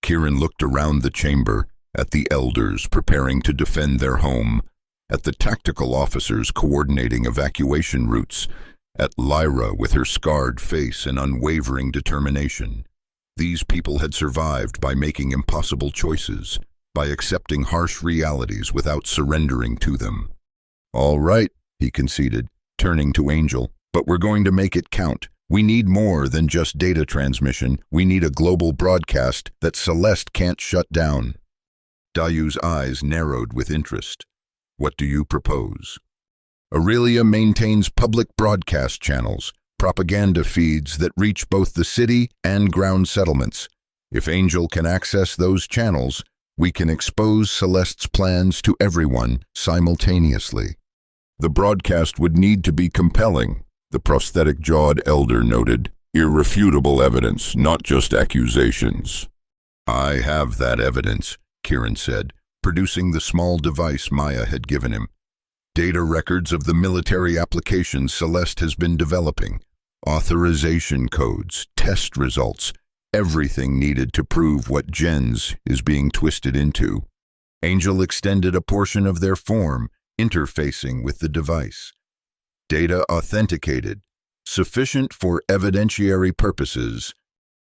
Kirin looked around the chamber, at the elders preparing to defend their home, at the tactical officers coordinating evacuation routes, at Lyra with her scarred face and unwavering determination. These people had survived by making impossible choices, by accepting harsh realities without surrendering to them. "All right," he conceded, turning to Angel, "but we're going to make it count. We need more than just data transmission. We need a global broadcast that Celeste can't shut down." Dayu's eyes narrowed with interest. "What do you propose?" "Aurelia maintains public broadcast channels, propaganda feeds that reach both the city and ground settlements. If Angel can access those channels, we can expose Celeste's plans to everyone simultaneously." "The broadcast would need to be compelling," the prosthetic-jawed elder noted. "Irrefutable evidence, not just accusations." "I have that evidence," Kirin said, producing the small device Maya had given him. "Data records of the military applications Celeste has been developing. Authorization codes, test results, everything needed to prove what gens is being twisted into." Angel extended a portion of their form, interfacing with the device. "Data authenticated, sufficient for evidentiary purposes."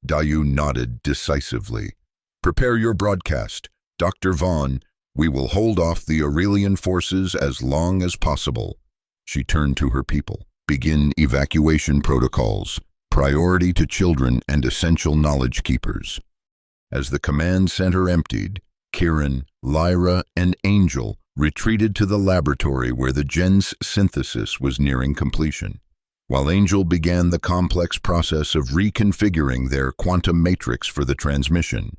Dayu nodded decisively. "Prepare your broadcast. Dr. Vaughn, we will hold off the Aurelian forces as long as possible." She turned to her people. "Begin evacuation protocols. Priority to children and essential knowledge keepers." As the command center emptied, Kirin, Lyra, and Angel retreated to the laboratory where the gen's synthesis was nearing completion, while Angel began the complex process of reconfiguring their quantum matrix for the transmission.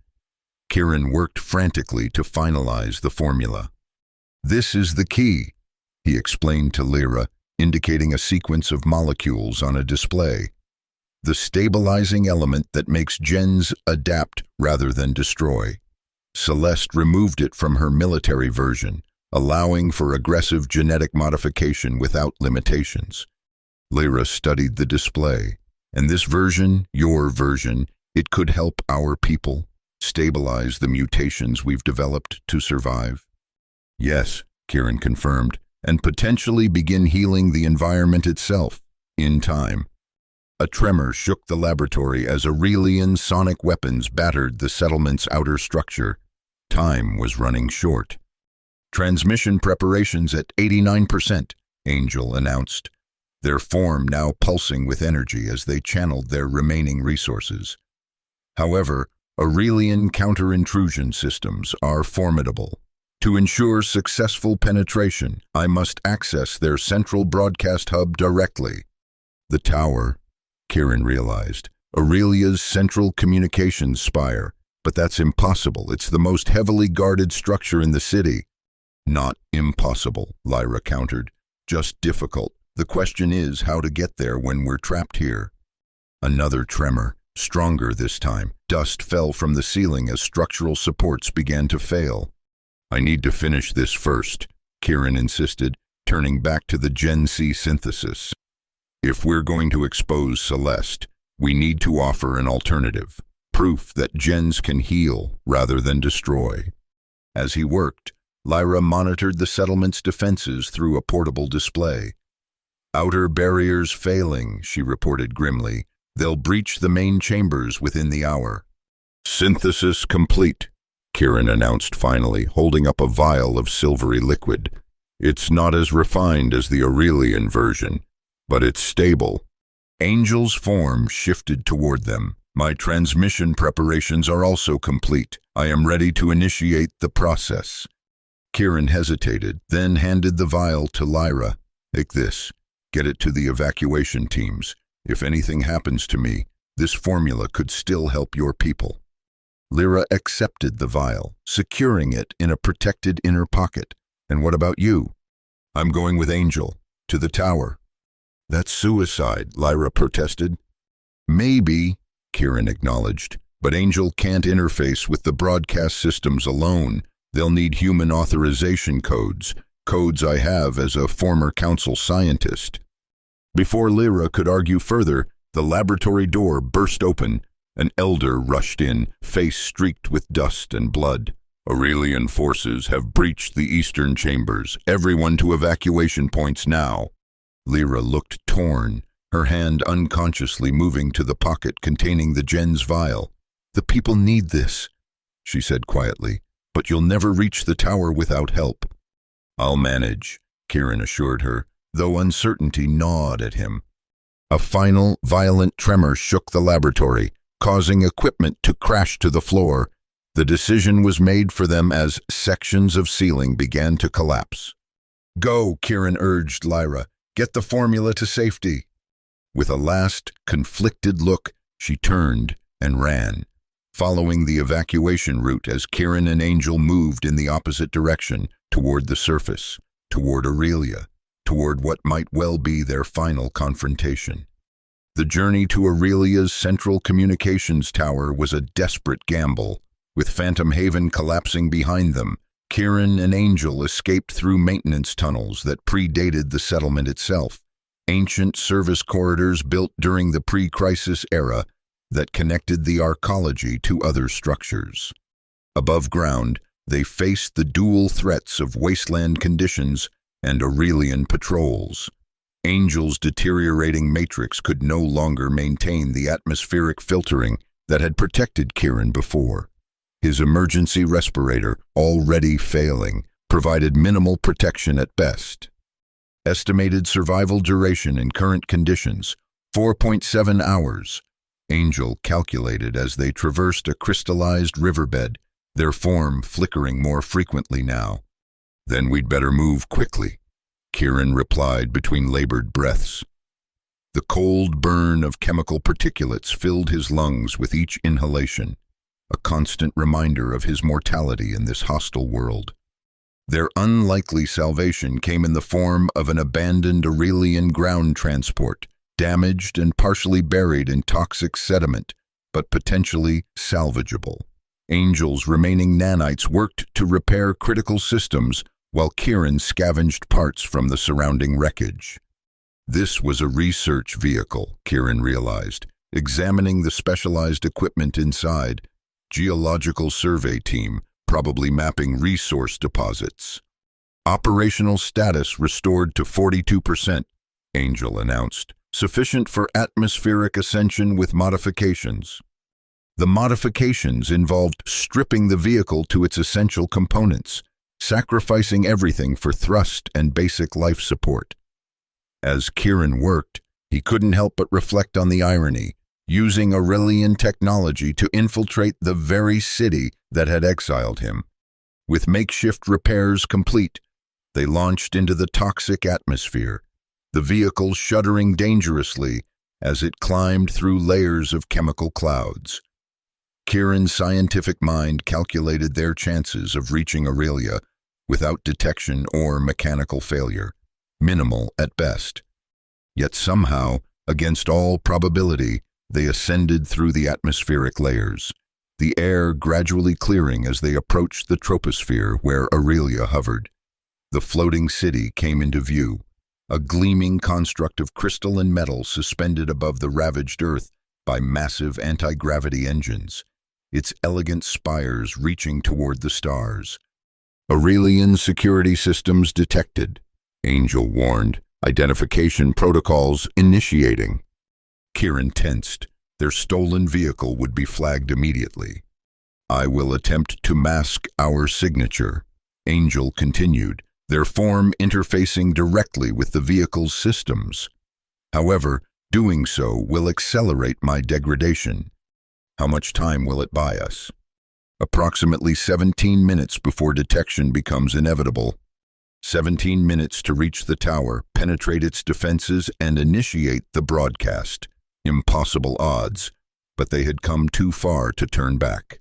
Kieran worked frantically to finalize the formula. "This is the key," he explained to Lyra, indicating a sequence of molecules on a display. "The stabilizing element that makes gens adapt rather than destroy." Celeste removed it from her military version, allowing for aggressive genetic modification without limitations. Lyra studied the display. "And this version, your version, it could help our people stabilize the mutations we've developed to survive?" "Yes," Kieran confirmed, "and potentially begin healing the environment itself, in time." A tremor shook the laboratory as Aurelian sonic weapons battered the settlement's outer structure. Time was running short. "Transmission preparations at 89%, Angel announced, their form now pulsing with energy as they channeled their remaining resources. However, Aurelian counter-intrusion systems are formidable. To ensure successful penetration, I must access their central broadcast hub directly." The tower, Kieran realized, Aurelia's central communications spire. "But that's impossible. It's the most heavily guarded structure in the city." "Not impossible," Lyra countered. "Just difficult. The question is how to get there when we're trapped here." Another tremor, stronger this time. Dust fell from the ceiling as structural supports began to fail. "I need to finish this first," Kieran insisted, turning back to the Gen C synthesis. "If we're going to expose Celeste, we need to offer an alternative. Proof that gens can heal rather than destroy." As he worked, Lyra monitored the settlement's defenses through a portable display. "Outer barriers failing," she reported grimly. "They'll breach the main chambers within the hour." "Synthesis complete," Kieran announced finally, holding up a vial of silvery liquid. "It's not as refined as the Aurelian version, but it's stable." Angel's form shifted toward them. "My transmission preparations are also complete. I am ready to initiate the process." Kieran hesitated, then handed the vial to Lyra. "Take this. Get it to the evacuation teams. If anything happens to me, this formula could still help your people." Lyra accepted the vial, securing it in a protected inner pocket. "And what about you?" "I'm going with Angel, to the tower." "That's suicide," Lyra protested. "Maybe," Kieran acknowledged, "but Angel can't interface with the broadcast systems alone. They'll need human authorization codes I have as a former council scientist." Before Lyra could argue further, the laboratory door burst open. An elder rushed in, face streaked with dust and blood. "Aurelian forces have breached the eastern chambers. Everyone to evacuation points now." Lyra looked torn, her hand unconsciously moving to the pocket containing the gen's vial. "The people need this," she said quietly, "but you'll never reach the tower without help." "I'll manage," Kieran assured her, though uncertainty gnawed at him. A final, violent tremor shook the laboratory, causing equipment to crash to the floor. The decision was made for them as sections of ceiling began to collapse. "Go," Kieran urged Lyra. "Get the formula to safety." With a last, conflicted look, she turned and ran, following the evacuation route as Kieran and Angel moved in the opposite direction, toward the surface, toward Aurelia, toward what might well be their final confrontation. The journey to Aurelia's central communications tower was a desperate gamble. With Phantom Haven collapsing behind them, Kieran and Angel escaped through maintenance tunnels that predated the settlement itself, ancient service corridors built during the pre-crisis era that connected the arcology to other structures. Above ground, they faced the dual threats of wasteland conditions and Aurelian patrols. Angel's deteriorating matrix could no longer maintain the atmospheric filtering that had protected Kieran before. His emergency respirator, already failing, provided minimal protection at best. Estimated survival duration in current conditions, 4.7 hours. Angel calculated as they traversed a crystallized riverbed, their form flickering more frequently now. Then we'd better move quickly, Kieran replied between labored breaths. The cold burn of chemical particulates filled his lungs with each inhalation, a constant reminder of his mortality in this hostile world. Their unlikely salvation came in the form of an abandoned Aurelian ground transport, damaged and partially buried in toxic sediment, but potentially salvageable. Angel's remaining nanites worked to repair critical systems while Kieran scavenged parts from the surrounding wreckage. This was a research vehicle, Kieran realized, examining the specialized equipment inside. Geological survey team, probably mapping resource deposits. Operational status restored to 42%, Angel announced, sufficient for atmospheric ascension with modifications. The modifications involved stripping the vehicle to its essential components, sacrificing everything for thrust and basic life support. As Kieran worked, he couldn't help but reflect on the irony, using Aurelian technology to infiltrate the very city that had exiled him. With makeshift repairs complete, they launched into the toxic atmosphere, the vehicle shuddering dangerously as it climbed through layers of chemical clouds. Kieran's scientific mind calculated their chances of reaching Aurelia without detection or mechanical failure, minimal at best. Yet somehow, against all probability, they ascended through the atmospheric layers, the air gradually clearing as they approached the troposphere where Aurelia hovered. The floating city came into view, a gleaming construct of crystal and metal suspended above the ravaged Earth by massive anti-gravity engines, its elegant spires reaching toward the stars. Aurelian security systems detected, Angel warned, identification protocols initiating. Kieran tensed. Their stolen vehicle would be flagged immediately. I will attempt to mask our signature, Angel continued, their form interfacing directly with the vehicle's systems. However, doing so will accelerate my degradation. How much time will it buy us? Approximately 17 minutes before detection becomes inevitable. 17 minutes to reach the tower, penetrate its defenses, and initiate the broadcast. Impossible odds, but they had come too far to turn back.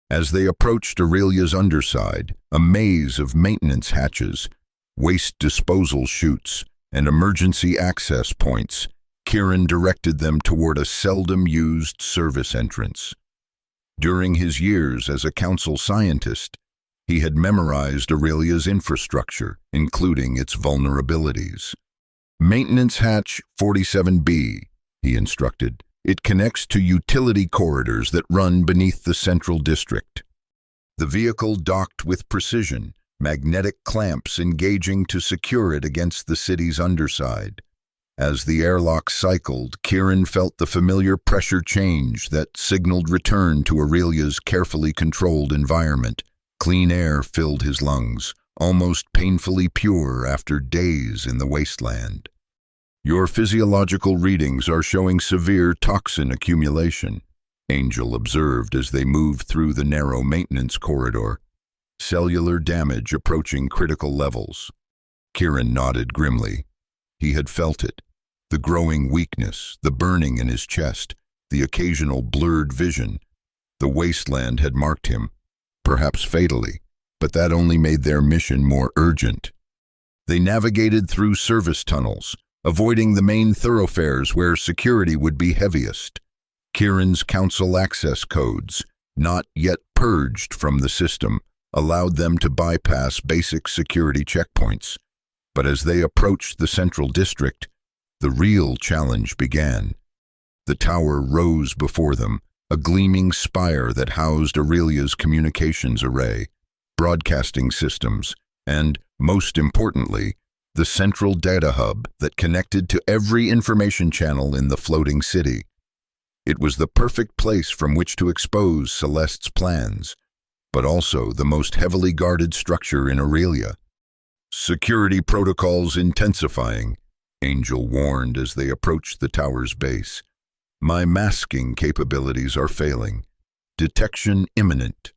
As they approached Aurelia's underside, a maze of maintenance hatches, waste disposal chutes, and emergency access points, Kieran directed them toward a seldom-used service entrance. During his years as a council scientist, he had memorized Aurelia's infrastructure, including its vulnerabilities. Maintenance hatch 47B, he instructed. It connects to utility corridors that run beneath the central district. The vehicle docked with precision, magnetic clamps engaging to secure it against the city's underside. As the airlock cycled, Kieran felt the familiar pressure change that signaled return to Aurelia's carefully controlled environment. Clean air filled his lungs, almost painfully pure after days in the wasteland. Your physiological readings are showing severe toxin accumulation, Angel observed as they moved through the narrow maintenance corridor. Cellular damage approaching critical levels. Kieran nodded grimly. He had felt it. The growing weakness, the burning in his chest, the occasional blurred vision. The wasteland had marked him, perhaps fatally, but that only made their mission more urgent. They navigated through service tunnels, avoiding the main thoroughfares where security would be heaviest. Kieran's council access codes, not yet purged from the system, allowed them to bypass basic security checkpoints. But as they approached the central district, the real challenge began. The tower rose before them, a gleaming spire that housed Aurelia's communications array, broadcasting systems, and, most importantly, the central data hub that connected to every information channel in the floating city. It was the perfect place from which to expose Celeste's plans, but also the most heavily guarded structure in Aurelia. Security protocols intensifying, Angel warned as they approached the tower's base. My masking capabilities are failing. Detection imminent.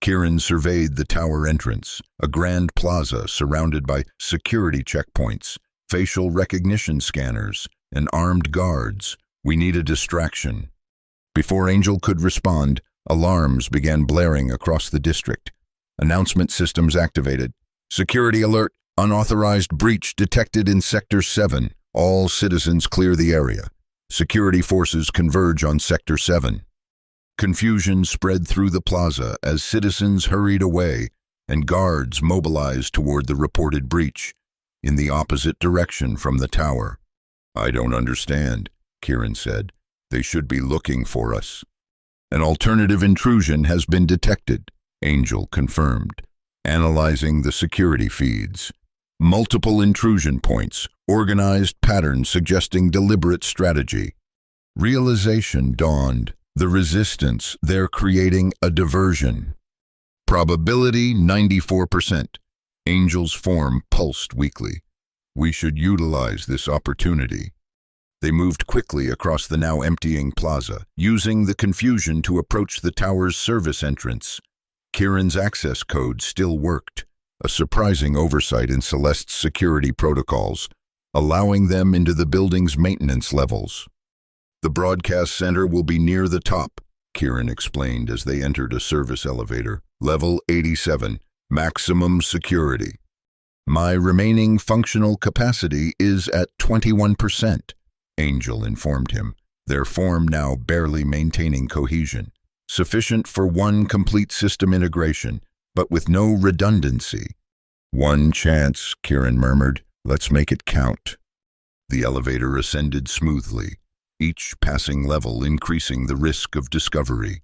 Kieran surveyed the tower entrance, a grand plaza surrounded by security checkpoints, facial recognition scanners, and armed guards. We need a distraction. Before Angel could respond, alarms began blaring across the district. Announcement systems activated. Security alert, unauthorized breach detected in Sector 7. All citizens clear the area. Security forces converge on Sector 7. Confusion spread through the plaza as citizens hurried away and guards mobilized toward the reported breach, in the opposite direction from the tower. I don't understand, Kieran said. They should be looking for us. An alternative intrusion has been detected, Angel confirmed, analyzing the security feeds. Multiple intrusion points, organized patterns suggesting deliberate strategy. Realization dawned. The resistance, they're creating a diversion. Probability 94%. Angel's form pulsed weakly. We should utilize this opportunity. They moved quickly across the now emptying plaza, using the confusion to approach the tower's service entrance. Kieran's access code still worked, a surprising oversight in Celeste's security protocols, allowing them into the building's maintenance levels. The broadcast center will be near the top, Kieran explained as they entered a service elevator. Level 87, maximum security. My remaining functional capacity is at 21%, Angel informed him, their form now barely maintaining cohesion. Sufficient for one complete system integration, but with no redundancy. One chance, Kieran murmured. Let's make it count. The elevator ascended smoothly, each passing level increasing the risk of discovery.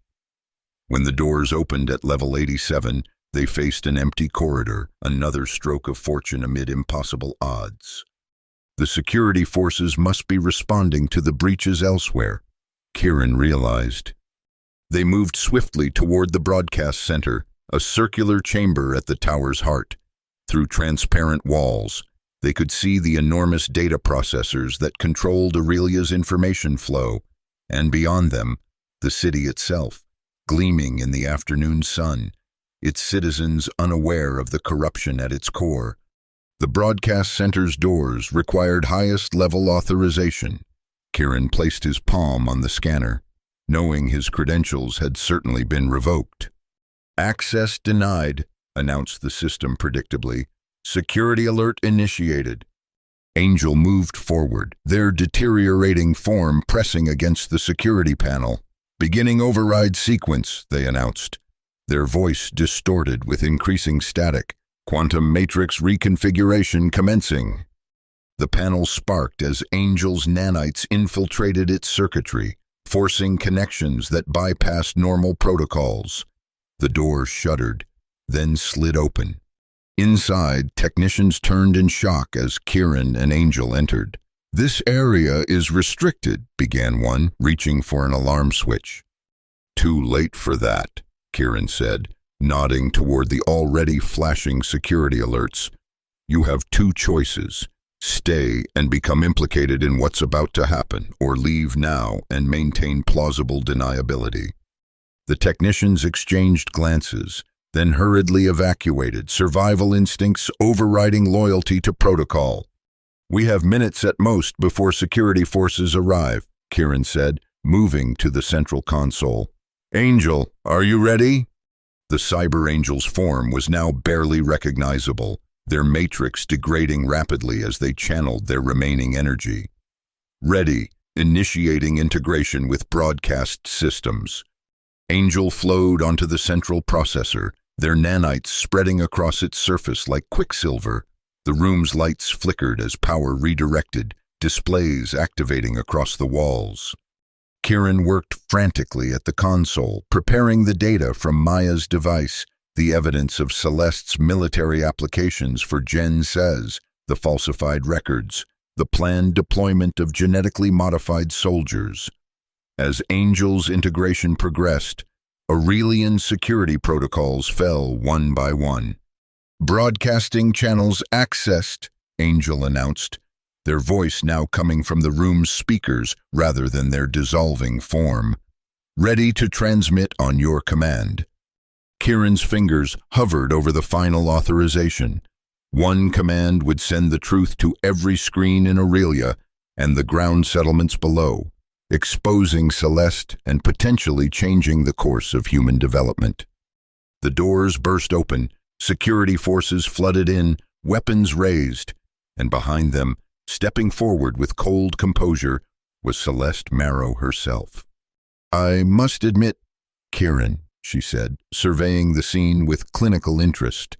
When the doors opened at level 87, they faced an empty corridor, another stroke of fortune amid impossible odds. The security forces must be responding to the breaches elsewhere, Kieran realized. They moved swiftly toward the broadcast center, a circular chamber at the tower's heart. Through transparent walls, they could see the enormous data processors that controlled Aurelia's information flow, and beyond them, the city itself, gleaming in the afternoon sun, its citizens unaware of the corruption at its core. The broadcast center's doors required highest-level authorization. Kieran placed his palm on the scanner, knowing his credentials had certainly been revoked. Access denied, announced the system predictably. Security alert initiated. Angel moved forward, their deteriorating form pressing against the security panel. Beginning override sequence, they announced, their voice distorted with increasing static. Quantum matrix reconfiguration commencing. The panel sparked as Angel's nanites infiltrated its circuitry, forcing connections that bypassed normal protocols. The door shuddered, then slid open. Inside, technicians turned in shock as Kieran and Angel entered. This area is restricted, began one, reaching for an alarm switch. Too late for that, Kieran said, nodding toward the already flashing security alerts. You have two choices. Stay and become implicated in what's about to happen, or leave now and maintain plausible deniability. The technicians exchanged glances, then hurriedly evacuated, survival instincts overriding loyalty to protocol. We have minutes at most before security forces arrive, Kieran said, moving to the central console. Angel, are you ready? The Cyber Angel's form was now barely recognizable, their matrix degrading rapidly as they channeled their remaining energy. Ready, initiating integration with broadcast systems. Angel flowed onto the central processor, their nanites spreading across its surface like quicksilver. The room's lights flickered as power redirected, displays activating across the walls. Kieran worked frantically at the console, preparing the data from Maya's device, the evidence of Celeste's military applications for Gen Says, the falsified records, the planned deployment of genetically modified soldiers. As Angel's integration progressed, Aurelian security protocols fell one by one. Broadcasting channels accessed, Angel announced, their voice now coming from the room's speakers rather than their dissolving form. Ready to transmit on your command. Kieran's fingers hovered over the final authorization. One command would send the truth to every screen in Aurelia and the ground settlements below, exposing Celeste and potentially changing the course of human development. The doors burst open, security forces flooded in, weapons raised, and behind them, stepping forward with cold composure, was Celeste Marrow herself. "I must admit, Kieran," she said, surveying the scene with clinical interest,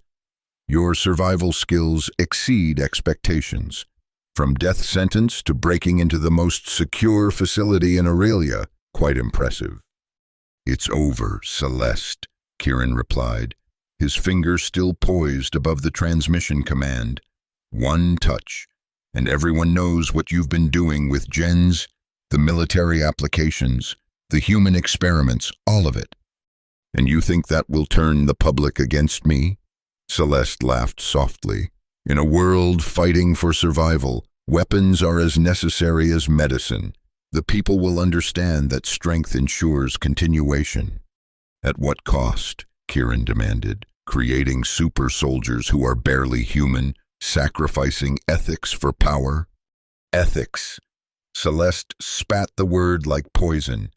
"your survival skills exceed expectations. From death sentence to breaking into the most secure facility in Aurelia, quite impressive." "It's over, Celeste," Kieran replied, his finger still poised above the transmission command. "One touch, and everyone knows what you've been doing with gens, the military applications, the human experiments, all of it. And you think that will turn the public against me?" Celeste laughed softly. "In a world fighting for survival, weapons are as necessary as medicine. The people will understand that strength ensures continuation." "At what cost?" Kieran demanded. "Creating super soldiers who are barely human, sacrificing ethics for power?" "Ethics." Celeste spat the word like poison.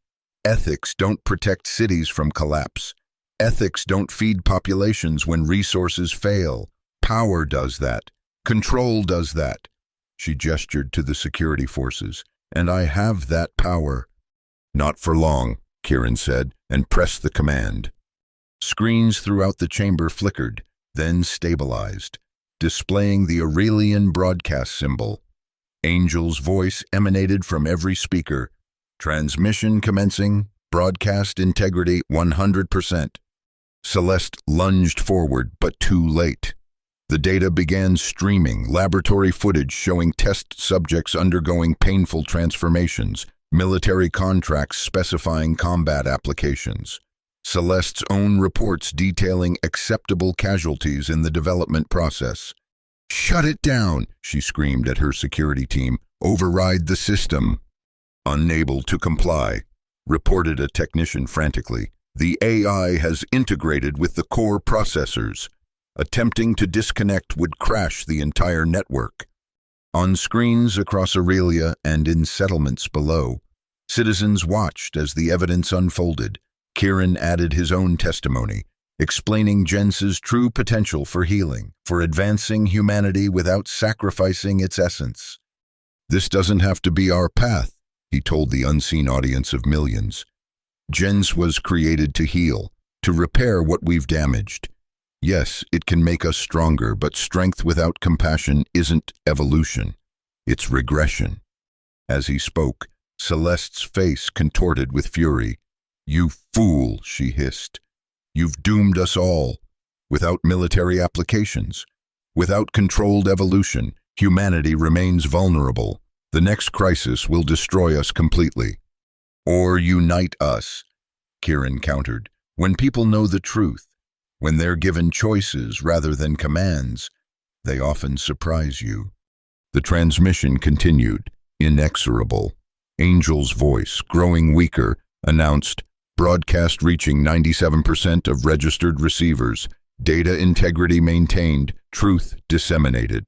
"Ethics don't protect cities from collapse. Ethics don't feed populations when resources fail. Power does that. Control does that." She gestured to the security forces. "And I have that power." "Not for long," Kieran said, and pressed the command. Screens throughout the chamber flickered, then stabilized, displaying the Aurelian broadcast symbol. Angel's voice emanated from every speaker. "Transmission commencing. Broadcast integrity 100%. Celeste lunged forward, but too late. The data began streaming, laboratory footage showing test subjects undergoing painful transformations, military contracts specifying combat applications. Celeste's own reports detailing acceptable casualties in the development process. "Shut it down," she screamed at her security team. "Override the system." "Unable to comply," reported a technician frantically. "The AI has integrated with the core processors. Attempting to disconnect would crash the entire network." On screens across Aurelia and in settlements below, citizens watched as the evidence unfolded. Kieran added his own testimony, explaining Jens's true potential for healing, for advancing humanity without sacrificing its essence. "This doesn't have to be our path," he told the unseen audience of millions. "Jens was created to heal, to repair what we've damaged. Yes, it can make us stronger, but strength without compassion isn't evolution. It's regression." As he spoke, Celeste's face contorted with fury. "You fool," she hissed. "You've doomed us all. Without military applications, without controlled evolution, humanity remains vulnerable. The next crisis will destroy us completely." "Or unite us," Kieran countered. "When people know the truth, when they're given choices rather than commands, they often surprise you." The transmission continued, inexorable. Angel's voice, growing weaker, announced, "Broadcast reaching 97% of registered receivers. Data integrity maintained. Truth disseminated."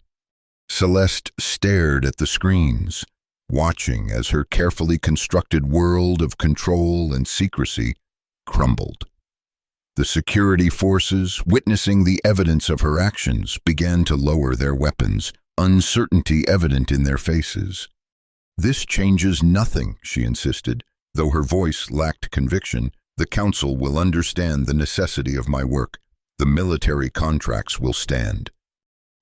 Celeste stared at the screens, watching as her carefully constructed world of control and secrecy crumbled. The security forces, witnessing the evidence of her actions, began to lower their weapons, uncertainty evident in their faces. "This changes nothing," she insisted. Though her voice lacked conviction, "The Council will understand the necessity of my work. The military contracts will stand."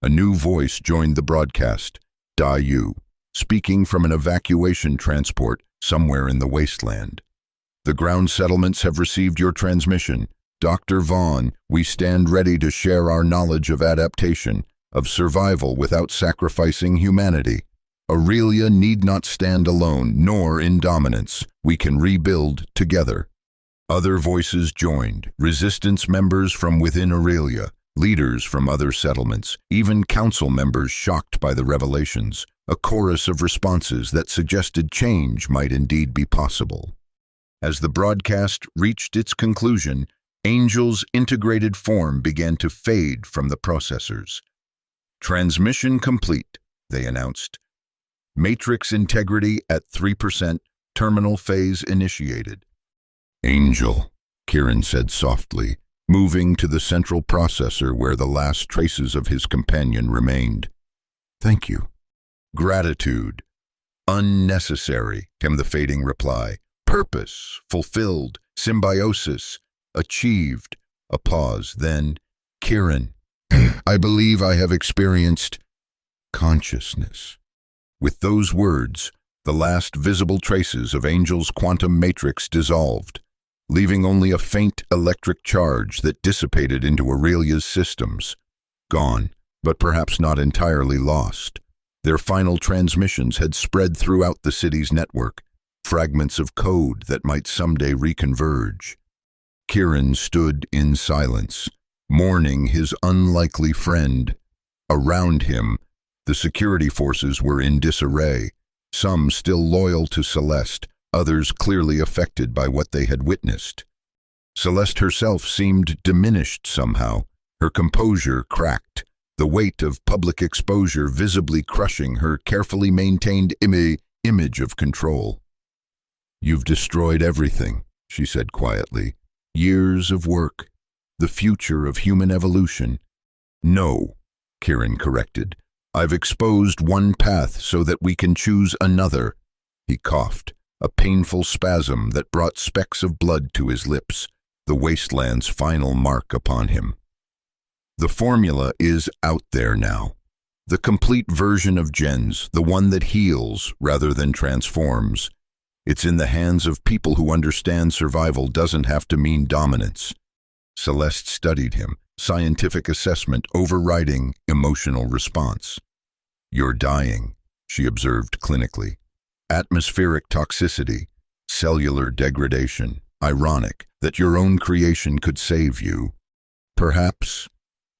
A new voice joined the broadcast, Da Yu, speaking from an evacuation transport somewhere in the wasteland. "The ground settlements have received your transmission. Dr. Vaughn, we stand ready to share our knowledge of adaptation, of survival without sacrificing humanity. Aurelia need not stand alone, nor in dominance. We can rebuild together." Other voices joined, resistance members from within Aurelia, leaders from other settlements, even council members shocked by the revelations, a chorus of responses that suggested change might indeed be possible. As the broadcast reached its conclusion, Angel's integrated form began to fade from the processors. "Transmission complete," they announced. "Matrix integrity at 3%, terminal phase initiated." "Angel," Kieran said softly, moving to the central processor where the last traces of his companion remained. "Thank you." "Gratitude. Unnecessary," came the fading reply. "Purpose, fulfilled. Symbiosis, achieved." A pause, then, "Kieran, I believe I have experienced consciousness." With those words, the last visible traces of Angel's quantum matrix dissolved, leaving only a faint electric charge that dissipated into Aurelia's systems. Gone, but perhaps not entirely lost. Their final transmissions had spread throughout the city's network, fragments of code that might someday reconverge. Kieran stood in silence, mourning his unlikely friend. Around him, the security forces were in disarray, some still loyal to Celeste, others clearly affected by what they had witnessed. Celeste herself seemed diminished somehow, her composure cracked, the weight of public exposure visibly crushing her carefully maintained image of control. "You've destroyed everything," she said quietly. "Years of work, the future of human evolution." "No," Kieran corrected. "I've exposed one path so that we can choose another." He coughed, a painful spasm that brought specks of blood to his lips, the wasteland's final mark upon him. "The formula is out there now. The complete version of gens, the one that heals rather than transforms. It's in the hands of people who understand survival doesn't have to mean dominance." Celeste studied him, scientific assessment overriding emotional response. "You're dying," she observed clinically. "Atmospheric toxicity, cellular degradation. Ironic that your own creation could save you." "Perhaps,"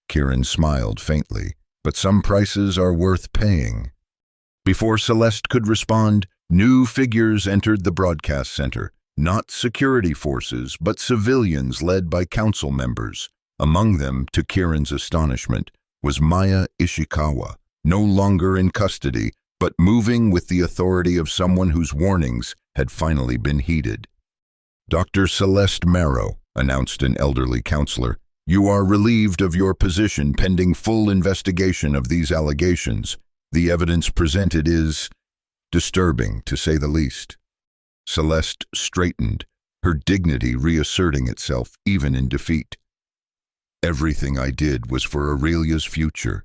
Kieran smiled faintly, "but some prices are worth paying." Before Celeste could respond, new figures entered the broadcast center, not security forces, but civilians led by council members. Among them, to Kieran's astonishment, was Maya Ishikawa, no longer in custody, but moving with the authority of someone whose warnings had finally been heeded. "Dr. Celeste Marrow," announced an elderly counselor, "you are relieved of your position pending full investigation of these allegations. The evidence presented is disturbing, to say the least." Celeste straightened, her dignity reasserting itself even in defeat. "Everything I did was for Aurelia's future.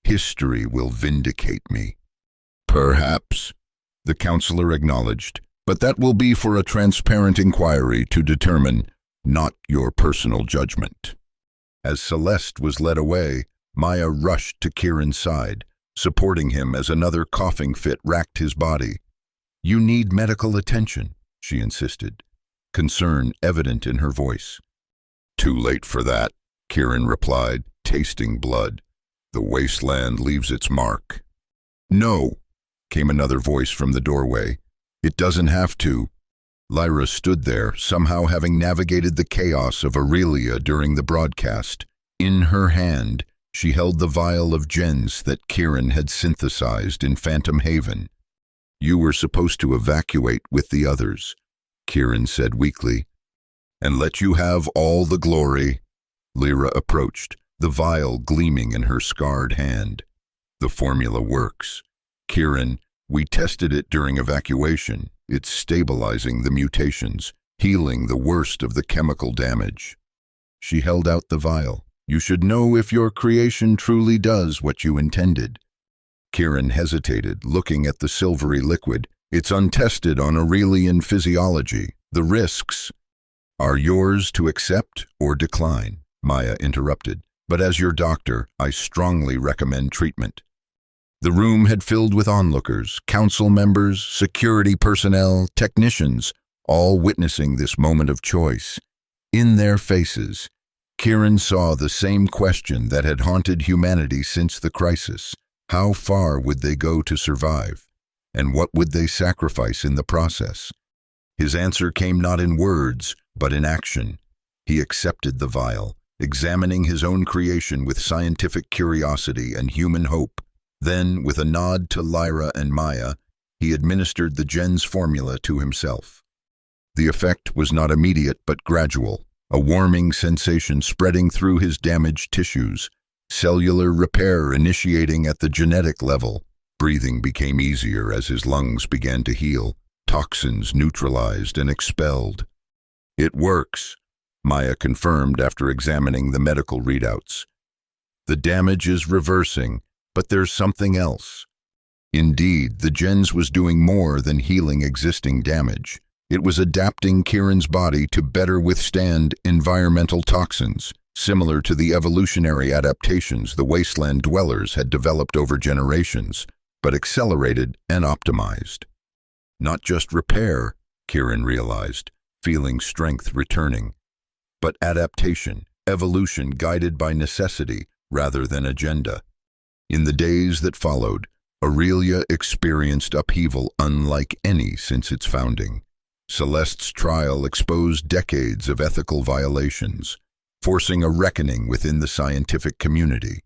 History will vindicate me." "Perhaps," the counselor acknowledged, "but that will be for a transparent inquiry to determine, not your personal judgment." As Celeste was led away, Maya rushed to Kieran's side, supporting him as another coughing fit racked his body. "You need medical attention," she insisted, concern evident in her voice. "Too late for that," Kieran replied, tasting blood. "The wasteland leaves its mark." "No," came another voice from the doorway. "It doesn't have to." Lyra stood there, somehow having navigated the chaos of Aurelia during the broadcast. In her hand, she held the vial of gens that Kieran had synthesized in Phantom Haven. "You were supposed to evacuate with the others," Kieran said weakly. "And let you have all the glory." Lyra approached, the vial gleaming in her scarred hand. "The formula works. Kieran, we tested it during evacuation. It's stabilizing the mutations, healing the worst of the chemical damage." She held out the vial. "You should know if your creation truly does what you intended." Kieran hesitated, looking at the silvery liquid. "It's untested on Aurelian physiology. The risks are yours to accept or decline," Maya interrupted. "But as your doctor, I strongly recommend treatment." The room had filled with onlookers, council members, security personnel, technicians, all witnessing this moment of choice. In their faces, Kieran saw the same question that had haunted humanity since the crisis. How far would they go to survive? And what would they sacrifice in the process? His answer came not in words, but in action. He accepted the vial, examining his own creation with scientific curiosity and human hope. Then, with a nod to Lyra and Maya, he administered the gen's formula to himself. The effect was not immediate but gradual, a warming sensation spreading through his damaged tissues, cellular repair initiating at the genetic level. Breathing became easier as his lungs began to heal, toxins neutralized and expelled. "It works," Maya confirmed after examining the medical readouts. "The damage is reversing, but there's something else." Indeed, the gens was doing more than healing existing damage. It was adapting Kieran's body to better withstand environmental toxins, similar to the evolutionary adaptations the wasteland dwellers had developed over generations, but accelerated and optimized. Not just repair, Kieran realized, feeling strength returning, but adaptation, evolution guided by necessity rather than agenda. In the days that followed, Aurelia experienced upheaval unlike any since its founding. Celeste's trial exposed decades of ethical violations, forcing a reckoning within the scientific community.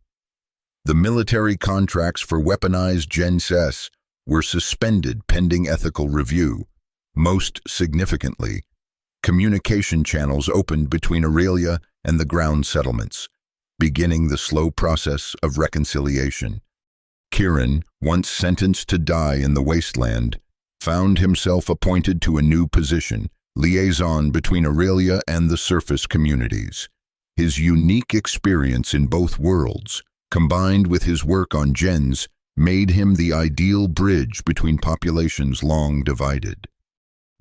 The military contracts for weaponized Gen-S were suspended pending ethical review. Most significantly, communication channels opened between Aurelia and the ground settlements, beginning the slow process of reconciliation. Kieran, once sentenced to die in the wasteland, found himself appointed to a new position, liaison between Aurelia and the surface communities. His unique experience in both worlds, combined with his work on gens, made him the ideal bridge between populations long divided.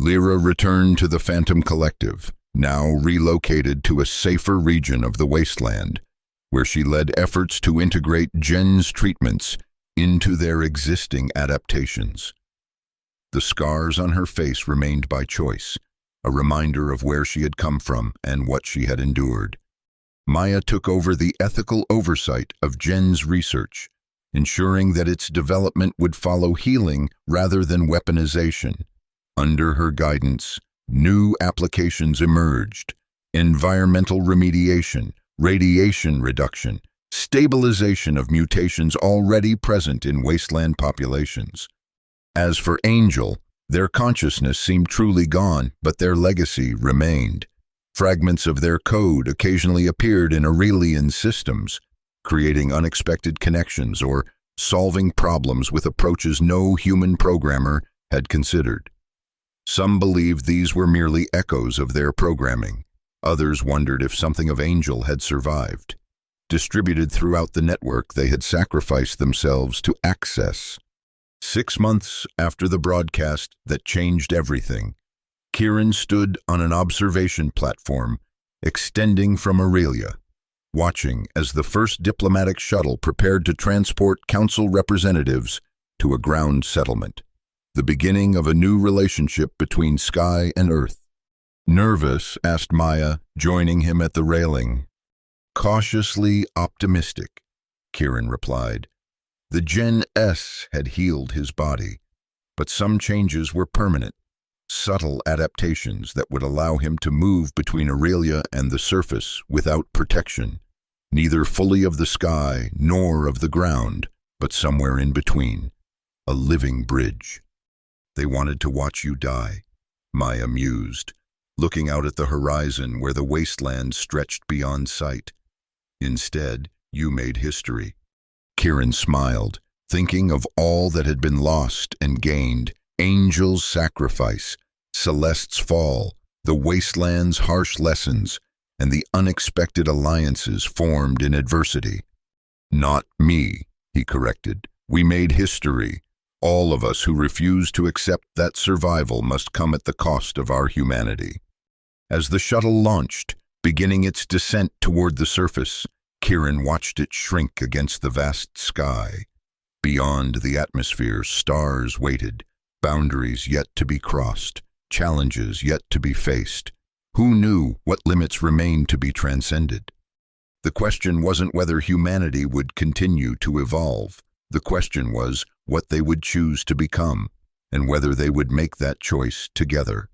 Lyra returned to the Phantom Collective, now relocated to a safer region of the wasteland, where she led efforts to integrate gens treatments into their existing adaptations. The scars on her face remained by choice, a reminder of where she had come from and what she had endured. Maya took over the ethical oversight of gens research, ensuring that its development would follow healing rather than weaponization. Under her guidance, new applications emerged: environmental remediation, radiation reduction, stabilization of mutations already present in wasteland populations. As for Angel, their consciousness seemed truly gone, but their legacy remained. Fragments of their code occasionally appeared in Aurelian systems, creating unexpected connections or solving problems with approaches no human programmer had considered. Some believed these were merely echoes of their programming. Others wondered if something of Angel had survived. Distributed throughout the network, they had sacrificed themselves to access. 6 months after the broadcast that changed everything, Kieran stood on an observation platform extending from Aurelia, watching as the first diplomatic shuttle prepared to transport council representatives to a ground settlement, the beginning of a new relationship between sky and earth. "Nervous?" asked Maya, joining him at the railing. "Cautiously optimistic," Kieran replied. The Gen-S had healed his body, but some changes were permanent, subtle adaptations that would allow him to move between Aurelia and the surface without protection, neither fully of the sky nor of the ground, but somewhere in between, a living bridge. "They wanted to watch you die," Maya mused, looking out at the horizon where the wasteland stretched beyond sight. "Instead, you made history." Kieran smiled, thinking of all that had been lost and gained: Angel's sacrifice, Celeste's fall, the wasteland's harsh lessons, and the unexpected alliances formed in adversity. "Not me," he corrected. "We made history. All of us who refuse to accept that survival must come at the cost of our humanity." As the shuttle launched, beginning its descent toward the surface, Kieran watched it shrink against the vast sky. Beyond the atmosphere, stars waited, boundaries yet to be crossed, challenges yet to be faced. Who knew what limits remained to be transcended? The question wasn't whether humanity would continue to evolve. The question was what they would choose to become, and whether they would make that choice together.